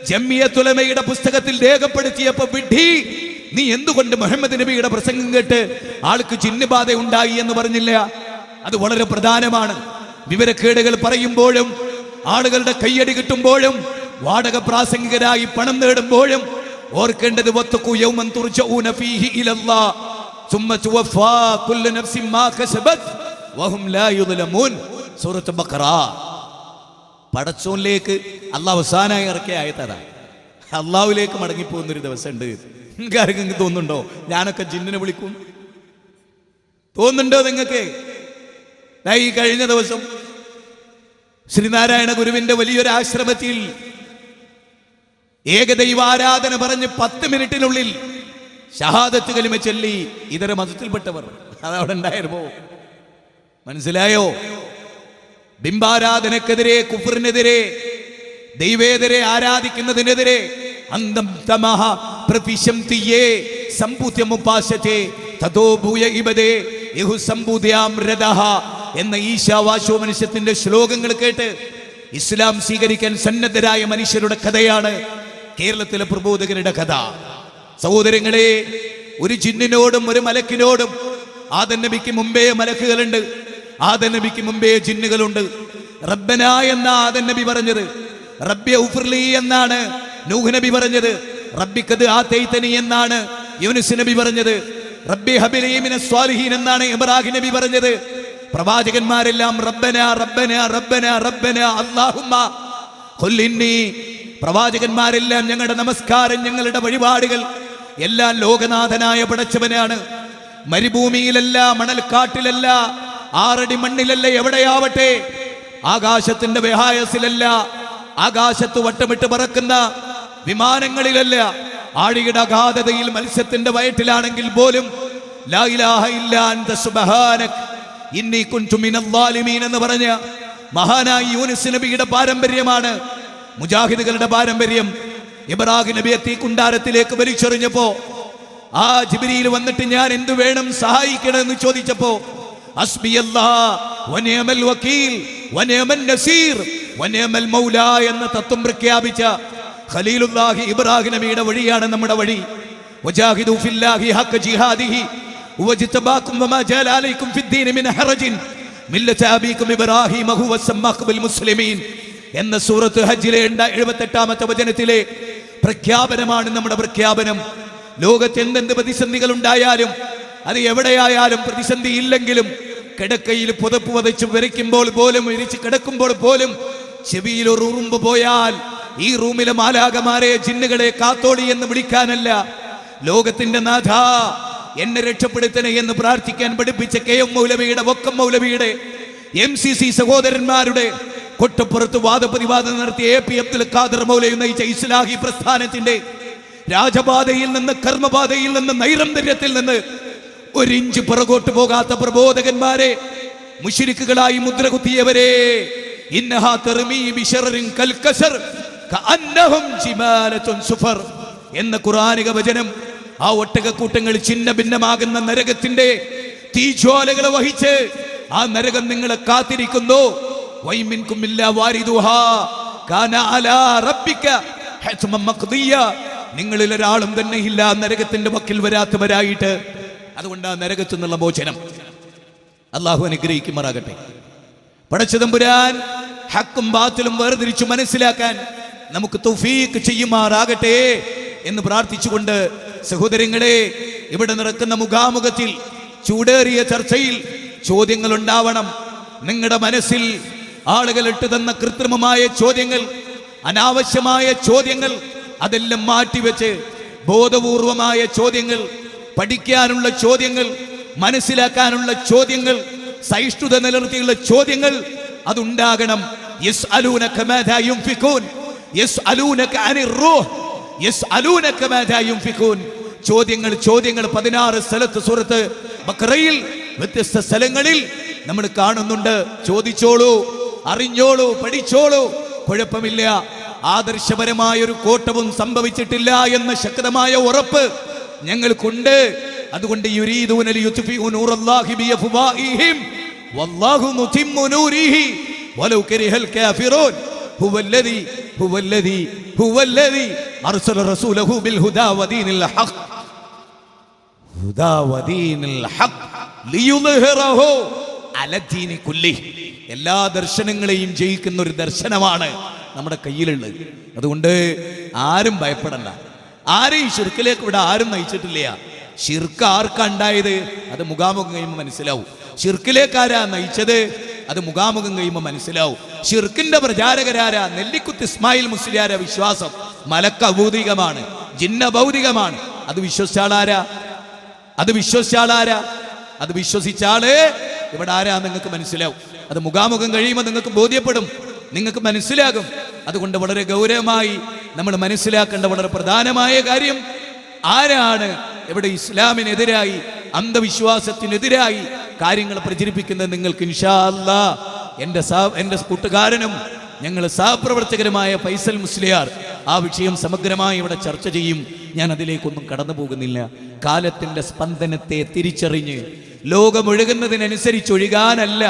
[SPEAKER 1] ജംഇയ്യത്തുൽ ഉലമയുടെ പുസ്തകത്തിൽ രേഖപ്പെടുത്തിയപ്പോൾ വിഡ്ഢി, നീ എന്തുകൊണ്ട് മുഹമ്മദ് നബിയുടെ പ്രസംഗം കേട്ട് ആൾക്ക് ജിന്നുബാധ ഉണ്ടായി എന്ന് പറഞ്ഞില്ല? അത് വളരെ പ്രധാനമാണ്. വിവരക്കേടുകൾ പറയുമ്പോഴും, ആളുകളുടെ കയ്യടി കിട്ടുമ്പോഴും, വാടക പ്രാസംഗികരായി പണം നേടുമ്പോഴും ഓർക്കേണ്ടത് വത്തഖൂ യൗമൻ തുർജഊന ഫീഹി ഇലല്ലാഹ് സുമ്മ തുവഫാ കുല്ലു നഫ്സിൻ മാ കസബത് വഹും ലാ യുദ്ലമൂൻ. സൂറത്ത് ബഖറ. പടച്ചോനിലേക്ക് അള്ളാഹ് അവസാനമായി ഇറക്കിയ ആയത്തതാ. അള്ളാഹുലേക്ക് മടങ്ങിപ്പോകുന്നൊരു ദിവസമുണ്ട്. ആർക്കെങ്കിലും തോന്നുന്നുണ്ടോ ഞാനൊക്കെ ജിന്നിനെ വിളിക്കും? തോന്നുന്നുണ്ടോ നിങ്ങൾക്ക്? ഈ കഴിഞ്ഞ ദിവസം ശ്രീനാരായണ ഗുരുവിന്റെ വലിയൊരു ആശ്രമത്തിൽ ഏകദൈവാരാധന പറഞ്ഞ് 10 മിനിറ്റിനുള്ളിൽ ഷഹാദത്ത് കലിമ ചൊല്ലി ഇതര മതത്തിൽപ്പെട്ടവർ അതവിടെ ഉണ്ടായിരുന്നോ? മനസ്സിലായോ? ബിംബാരാധനക്കെതിരെ, കുഫറിനെതിരെ, ദൈവേതരെ ആരാധിക്കുന്നതിനെതിരെ അന്തം തമഹ പ്രവിശംതിയേ സമ്പൂത്യമുപാശതേ തതോ ഭൂയ ഇബദേ യഹു സമ്പൂദ്യാം രദഹ എന്ന ഈശാവാശോപനിഷത്തിന്റെ ശ്ലോകങ്ങൾ കേട്ട് ഇസ്ലാം സ്വീകരിക്കാൻ സന്നദ്ധരായ മനുഷ്യരുടെ കഥയാണ് കേരളത്തിലെ പ്രബോധകരുടെ കഥ. സഹോദരങ്ങളെ, ഒരു ജിന്നിനോടും ഒരു മലക്കിനോടും ആദം നബിക്ക് മുമ്പേ മലക്കുകളുണ്ട്, ആദം നബിക്ക് മുമ്പേ ജിന്നുകളുണ്ട്. റബ്ബന എന്ന ആദം നബി പറഞ്ഞത്, റബ്ബി ഔഫിർലി എന്നാണ് നൂഹ് നബി പറഞ്ഞത്, റബ്ബിക്കദ് ആതൈതനി എന്നാണ് യൂനുസ് നബി പറഞ്ഞത്, റബ്ബി ഹബിലി മിനസ് സ്വാലിഹീൻ എന്നാണ് ഇബ്രാഹിം നബി പറഞ്ഞത്. പ്രവാചകന്മാരെല്ലാം റബ്ബന റബ്ബന റബ്ബന റബ്ബന അല്ലാഹുമ്മ ഖുൽ ഇന്നി, പ്രവാചകന്മാരെല്ലാം ഞങ്ങളുടെ നമസ്കാരം, ഞങ്ങളുടെ വഴിപാടുകൾ എല്ലാം ലോകനാഥനായ പടച്ചവനാണ്. മരുഭൂമിയിലല്ല, മണൽക്കാട്ടിലല്ല, 6 അടി മണ്ണിലല്ല, എവിടെയാവട്ടെ, ആകാശത്തിന്റെ വിഹായസിലല്ല, ആകാശത്ത് വട്ടമിട്ട് പറക്കുന്ന വിമാനങ്ങളിലല്ല, ആഴിയുടെ അഗാധതയിൽ മത്സ്യത്തിന്റെ വയറ്റിലാണെങ്കിൽ പോലും ലാ ഇലാഹ ഇല്ലാ അൻത സുബ്ഹാനക ഇന്നി കുൻതു മിനൽ ളാലിമീൻ എന്ന് പറഞ്ഞ മഹാനായ യൂനുസ് നബിയുടെ പാരമ്പര്യമാണ് മുജാഹിദുകളുടെ പാരമ്പര്യം. ഇബ്രാഹിം നബിയെ തീക്കുണ്ടാരത്തിലേക്ക് വലിച്ചെറിഞ്ഞപ്പോ ആ ജിബ്രീൽ വന്നിട്ട് ഞാൻ എന്തു വേണം സഹായിക്കണമെന്ന് ചോദിച്ചപ്പോ ഹസ്ബിയല്ലാഹ് വനിഅമൽ വകീൽ വനിഅമൻ നസീർ വനിഅമൽ മൗലാ എന്ന തത്വം പ്രഖ്യാപിച്ച ഖലീലുല്ലാഹി ഇബ്രാഹിം നബിയുടെ വഴിയാണ് നമ്മുടെ വഴി. വജാഹിദു ഫില്ലാഹി ഹഖ ജിഹാദിഹി വജ്തബാകും വമാ ജഅല അലൈക്കും ഫിദ്ദീൻ മിൻ ഹറജിൻ മില്ലത അബീകും ഇബ്രാഹിം ഹുവ സമ്മാകും ബിൽ മുസ്ലിമീൻ എന്ന സൂറത്ത് ഹജ്ജിലെ 78ാമത്തെ വചനത്തിലെ പ്രഖ്യാപനമാണ് നമ്മുടെ പ്രഖ്യാപനം. ലോകത്ത് എന്തെന്ത് പ്രതിസന്ധികൾ ഉണ്ടായാലും, അത് എവിടെയായാലും, പ്രതിസന്ധി ഇല്ലെങ്കിലും കിടക്കയിൽ പുതപ്പ് വതച്ച് വിരിക്കുമ്പോൾ പോലും, വിരിച്ച് കിടക്കുമ്പോൾ പോലും ചെവിയിൽ ഒരു ഉറുമ്പ് പോയാൽ ഈ റൂമിലെ മാലാകമാരെ, ജിന്നുകളെ കാത്തോളി എന്ന് വിളിക്കാനല്ല, ലോകത്തിന്റെ നാഥ എന്നെ രക്ഷപ്പെടുത്തണേ എന്ന് പ്രാർത്ഥിക്കാൻ പഠിപ്പിച്ച KM മൗലവിയുടെ, വക്കം മൗലവിയുടെ, MCC സഹോദരന്മാരുടെ, കൊട്ടപ്പുറത്ത് വാദപ്രതിവാദം നടത്തിയ AP അബ്ദുൽ ഖാദർ മൗലവി നയിച്ച ഇസ്ലാഹി പ്രസ്ഥാനത്തിന്റെ രാജപാതയിൽ നിന്ന്, കർമ്മപാതയിൽ നിന്ന്, നൈരന്തര്യത്തിൽ നിന്ന് 1 ഇഞ്ച് പുറകോട്ട് പോകാത്ത പ്രബോധകന്മാരെ, മുശ്രിക്കുകളായി മുദ്രകുത്തിയവരെ, ഇന്നഹാ തർമീ ബിശററിൻ കൽകസർ കഅന്നഹും ജിമാലത്തുൻ സുഫർ എന്ന ഖുർആനിക വചനം ആ ഒട്ടകക്കൂട്ടങ്ങൾ ചിന്ന ഭിന്നമാകുന്ന നരകത്തിന്റെ തീജ്വാലകൾ വഹിച്ച് ആ നരകം നിങ്ങളെ കാത്തിരിക്കുന്നു. വൈമിൻകും ഇല്ലാ വാരിദുഹാ കാന അലാ റബ്ബിക ഹത്മൻ മഖ്ദിയ, നിങ്ങളിൽ ഒരാളും തന്നെ ഇല്ല നരകത്തിന്റെ വക്കിൽ വരാത്തവരായിട്ട്. അതുകൊണ്ട് ആ നരകത്തു നിന്നുള്ള മോചനം അല്ലാഹു അനുഗ്രഹിക്കുമാറാകട്ടെ. പടച്ചതമ്പുരാൻ ഹക്കും ബാത്തിലും വേർതിരിച്ചു മനസ്സിലാക്കാൻ നമുക്ക് തൗഫീഖ് ചെയ്യുമാറാകട്ടെ എന്ന് പ്രാർത്ഥിച്ചുകൊണ്ട്, സഹോദരങ്ങളെ, ഇവിടെ നടക്കുന്ന മുഖാമുഖത്തിൽ, ചൂടേറിയ ചർച്ചയിൽ ചോദ്യങ്ങൾ ഉണ്ടാവണം. നിങ്ങളുടെ മനസ്സിൽ ആളുകൾ ഇട്ടു തന്ന കൃത്രിമമായ ചോദ്യങ്ങൾ, അനാവശ്യമായ ചോദ്യങ്ങൾ, അതെല്ലാം മാറ്റിവെച്ച് ബോധപൂർവമായ ചോദ്യങ്ങൾ, പഠിക്കാനുള്ള ചോദ്യങ്ങൾ, മനസ്സിലാക്കാനുള്ള ചോദ്യങ്ങൾ, സഹിഷ്ണുത നിലനിർത്തിയുള്ള ചോദ്യങ്ങൾ അതുണ്ടാകണം. യസ്അലൂനക മാദാ യുൻഫിഖൂൻ യസ്അലൂനക അനിർ റൂഹ് യസ്അലൂനക മാദാ യുൻഫിഖൂൻ. ചോദ്യങ്ങൾ 16 സ്ഥലത്ത് സൂറത്ത് ബഖറയിൽ വ്യത്യസ്ത സ്ഥലങ്ങളിൽ നമ്മൾ കാണുന്നുണ്ട്. ചോദിച്ചോളൂ, അറിഞ്ഞോളൂ, പഠിച്ചോളൂ, കുഴപ്പമില്ല. ആദർശപരമായ ഒരു കോട്ടവും സംഭവിച്ചിട്ടില്ല എന്ന ശക്തമായ ഉറപ്പ് ഞങ്ങൾക്കുണ്ട്. അതുകൊണ്ട് യുരീദൂന ലിയുത്ഫിഉ നൂറല്ലാഹി ബിഅഫ്വാഹിഹിം വല്ലാഹു മുതിമ്മു നൂരിഹി വലൗ കരിഹൽ കാഫിറൂൻ ഹുവല്ലദി അർസല റസൂലഹു ബിൽ ഹുദാ വദീനിൽ ഹഖ് ലിയുദ്ഹിറഹു അലദ്ദീനി കുല്ലിഹി. എല്ലാ ദർശനങ്ങളെയും ജയിക്കുന്ന ഒരു ദർശനമാണ് നമ്മുടെ കയ്യിലുള്ളത്. അതുകൊണ്ട് ആരും ഭയപ്പെടണ്ട. ആരെയും ശിർക്കിലേക്ക് ഇവിടെ ആരും നയിച്ചിട്ടില്ല. ഷിർക്ക് ആർക്കാ ഉണ്ടായത്? അത് മുഖാമുഖം കഴിയുമ്പോൾ മനസ്സിലാവും. ഷിർക്കിലേക്ക് ആരാ നയിച്ചത്? അത് മുഖാമുഖം കഴിയുമ്പോൾ മനസ്സിലാവും. ഷിർക്കിന്റെ പ്രചാരകരാരാ? നെല്ലിക്കുത്ത് ഇസ്മായിൽ മുസ്ലിയാര വിശ്വാസം മലക്ക ഭൗതികമാണ്, ജിന്ന ഭൗതികമാണ്. അത് വിശ്വസിച്ചാളാരാ? അത് വിശ്വസിച്ചാള് ഇവിടെ ആരാ നിങ്ങൾക്ക് മനസ്സിലാവും. അത് മുഖാമുഖം കഴിയുമ്പോൾ നിങ്ങൾക്ക് ബോധ്യപ്പെടും, നിങ്ങൾക്ക് മനസ്സിലാകും. അതുകൊണ്ട് വളരെ ഗൗരവമായി നമ്മൾ മനസ്സിലാക്കേണ്ട വളരെ പ്രധാനമായ കാര്യം, ആരാണ് ഇവിടെ ഇസ്ലാമിനെതിരായി അന്ധവിശ്വാസത്തിനെതിരായി കാര്യങ്ങൾ പ്രചരിപ്പിക്കുന്നത്? നിങ്ങൾക്ക് ഇൻഷാ അല്ലാഹ് എൻ്റെ കൂട്ടുകാരനും ഞങ്ങൾ സഹപ്രവർത്തകരുമായ ഫൈസൽ മുസ്ലിയാർ ആ വിഷയം സമഗ്രമായി ഇവിടെ ചർച്ച ചെയ്യും. ഞാൻ അതിലേക്കൊന്നും കടന്നു പോകുന്നില്ല. കാലത്തിന്റെ സ്പന്ദനത്തെ തിരിച്ചറിഞ്ഞ് ലോകമൊഴുകുന്നതിനനുസരിച്ച് ഒഴുകാനല്ല,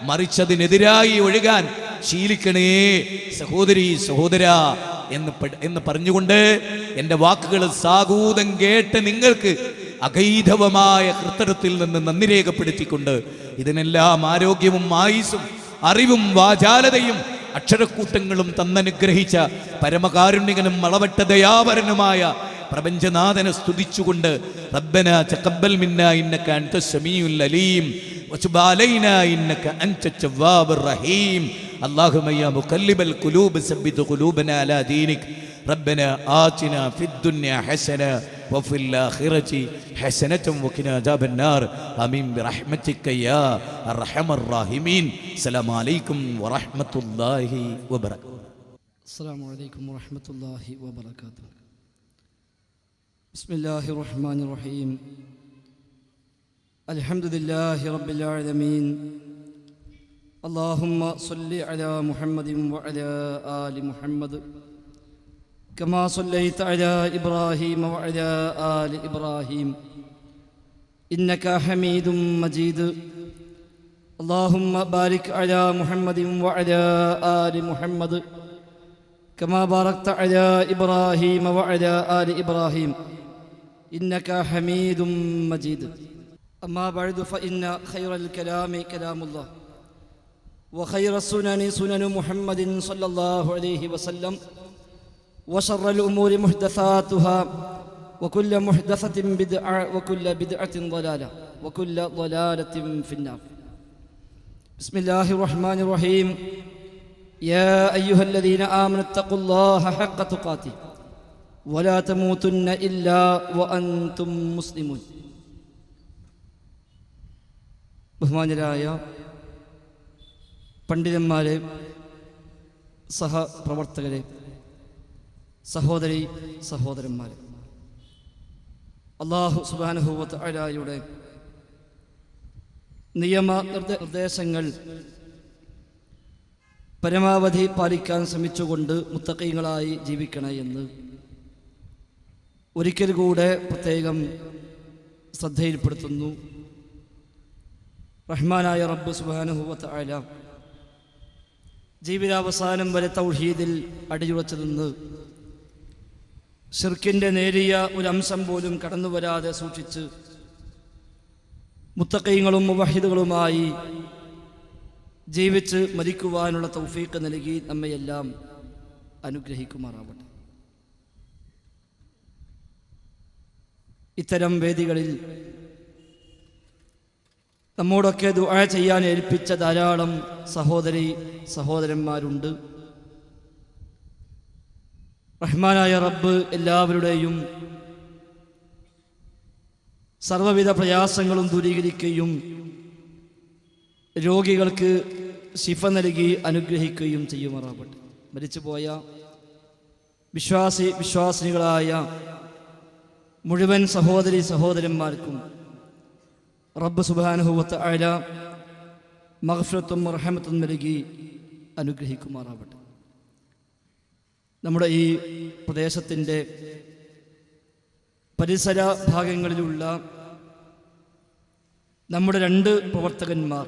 [SPEAKER 1] മറിച്ചതിനെതിരായി ഒഴുകാൻ ശീലിക്കണേ സഹോദരി സഹോദരാ എന്ന് പറഞ്ഞുകൊണ്ട് എൻ്റെ വാക്കുകൾ സാഗൂതം കേട്ട് നിങ്ങൾക്ക് അഗൈധവമായ കൃത്തരത്തിൽ നിന്ന് നന്ദി രേഖപ്പെടുത്തിക്കൊണ്ട് ഇതിനെല്ലാം ആരോഗ്യവും ആയുസ്സും അറിവും വാചാലതയും അക്ഷരക്കൂട്ടങ്ങളും തന്നനുഗ്രഹിച്ച പരമകാരുണ്യകനും അളവറ്റ ദയാപരനുമായ പ്രപഞ്ചനാഥനെ സ്തുതിച്ചുകൊണ്ട് റബ്ബനാ തഖബ്ബൽ മിന്നാ ഇന്നക അൻതസ് സമീഉൽ അലീം വതുബ് അലൈനാ ഇന്നക അൻതത് തവ്വാബുർ റഹീം അല്ലാഹുമ്മ യാ മുഖല്ലിബൽ ഖുലൂബ് സബ്ബിത് ഖുലൂബനാ അലാ ദീനിക് റബ്ബനാ ആതിനാ ഫിദ് ദുനിയാ ഹസന വഫിൽ ആഖിറതി ഹസനതൻ വഖിനാ അദാബൻ നാർ ആമീൻ ബിറഹ്മതിക യാ അർഹമർ റഹീമീൻ. അസ്സലാമു അലൈക്കും വറഹ്മത്തുള്ളാഹി വബറകാതുഹു.
[SPEAKER 2] അസ്സലാമു അലൈക്കും വറഹ്മത്തുള്ളാഹി വബറകാതുഹു. ബിസ്മില്ലാഹിർ റഹ്മാനിർ റഹീം. അൽഹംദുലില്ലാഹി റബ്ബിൽ ആലമീൻ. അല്ലാഹുമ്മ സ്വല്ലി അലാ മുഹമ്മദിൻ വഅലാ ആലി മുഹമ്മദ് കമാ സ്വല്ലൈത അലാ ഇബ്രാഹീമ വഅലാ ആലി ഇബ്രാഹീം ഇന്നക ഹമീദും മജീദ്. അല്ലാഹുമ്മ ബാരിക് അലാ മുഹമ്മദിൻ വഅലാ ആലി മുഹമ്മദ് كما باركت على إبراهيم وعلى آل إبراهيم إنك حميد مجيد. أما بعد فإن خير الكلام كلام الله وخير السنن سنن محمد صلى الله عليه وسلم وشر الأمور محدثاتها وكل محدثة بدعة وكل بدعة ضلالة وكل ضلالة في النار. بسم الله الرحمن الرحيم. يا أيها الذين آمنوا اتقوا الله حق تقاته ولا تموتن إلا وأنتم مسلمون. ബഹുമാന്യരായ പണ്ഡിതന്മാരെ, സഹപ്രവർത്തകരെ, സഹോദരന്മാരെ, അല്ലാഹു സുബ്ഹാനഹു വ തആലയുടെ നിർദ്ദേശങ്ങൾ പരമാവധി പാലിക്കാൻ ശ്രമിച്ചുകൊണ്ട് മുത്തഖീങ്ങളായി ജീവിക്കണേ എന്ന് ഒരിക്കൽ കൂടെ പ്രത്യേകം ശ്രദ്ധയിൽപ്പെടുത്തുന്നു. റഹ്മാനായ റബ്ബ് സുബ്ഹാനഹു വ തആല ജീവിതാവസാനം വരെ തൗഹീദിൽ അടിയുറച്ചു നിന്ന് ശിർക്കിൻ്റെ നേരിയ ഒരു അംശം പോലും കടന്നു വരാതെ സൂക്ഷിച്ച് മുത്തഖീങ്ങളും മുവഹിദുകളുമായി ജീവിച്ച് മരിക്കുവാനുള്ള തൗഫീഖ് നൽകി നമ്മയെല്ലാം അനുഗ്രഹിക്കുമാറാവട്ടെ. ഇത്തരം വേദികളിൽ നമ്മോടൊക്കെ ദുആ ചെയ്യാൻ ഏൽപ്പിച്ച ധാരാളം സഹോദരന്മാരുണ്ട്. റഹ്മാനായ റബ്ബ് എല്ലാവരുടെയും സർവ്വവിധ പ്രയാസങ്ങളും ദൂരീകരിക്കുകയും രോഗികൾക്ക് ശിഫ നൽകി അനുഗ്രഹിക്കുകയും ചെയ്യുമാറാവട്ടെ. മരിച്ചുപോയ വിശ്വാസിനികളായ മുഴുവൻ സഹോദരന്മാർക്കും റബ്ബ് സുബ്ഹാനഹു വ തആല മഗ്ഫിറത്തും റഹ്മത്തും നൽകി അനുഗ്രഹിക്കുമാറാവട്ടെ. നമ്മുടെ ഈ പ്രദേശത്തിൻ്റെ പരിസര ഭാഗങ്ങളിലുള്ള നമ്മുടെ 2 പ്രവർത്തകന്മാർ,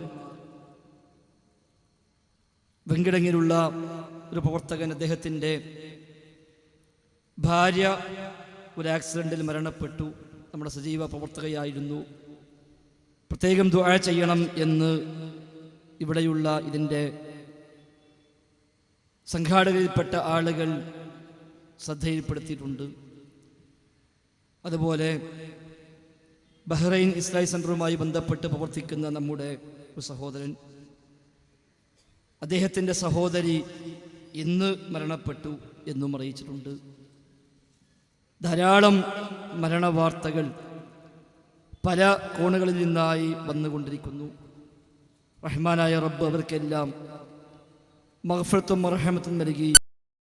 [SPEAKER 2] വെങ്കിടങ്ങിലുള്ള ഒരു പ്രവർത്തകൻ, അദ്ദേഹത്തിൻ്റെ ഭാര്യ ഒരു ആക്സിഡൻറ്റിൽ മരണപ്പെട്ടു. നമ്മുടെ സജീവ പ്രവർത്തകയായിരുന്നു. പ്രത്യേകം ദുആ ചെയ്യണം എന്ന് ഇവിടെയുള്ള ഇതിൻ്റെ സംഘാടകരിൽപ്പെട്ട ആളുകൾ ശ്രദ്ധയിൽപ്പെടുത്തിയിട്ടുണ്ട്. അതുപോലെ ബഹ്റൈൻ ഇസ്ലാഹി സെൻ്ററുമായി ബന്ധപ്പെട്ട് പ്രവർത്തിക്കുന്ന നമ്മുടെ ഒരു സഹോദരൻ, അദ്ദേഹത്തിൻ്റെ സഹോദരി ഇന്ന് മരണപ്പെട്ടു എന്നും അറിയിച്ചിട്ടുണ്ട്. ധാരാളം മരണവാർത്തകൾ പല കോണുകളിൽ നിന്നായി വന്നുകൊണ്ടിരിക്കുന്നു. റഹ്മാനായ റബ്ബ് അവർക്കെല്ലാം മഗ്ഫിറത്തും മർഹമത്തും നൽകി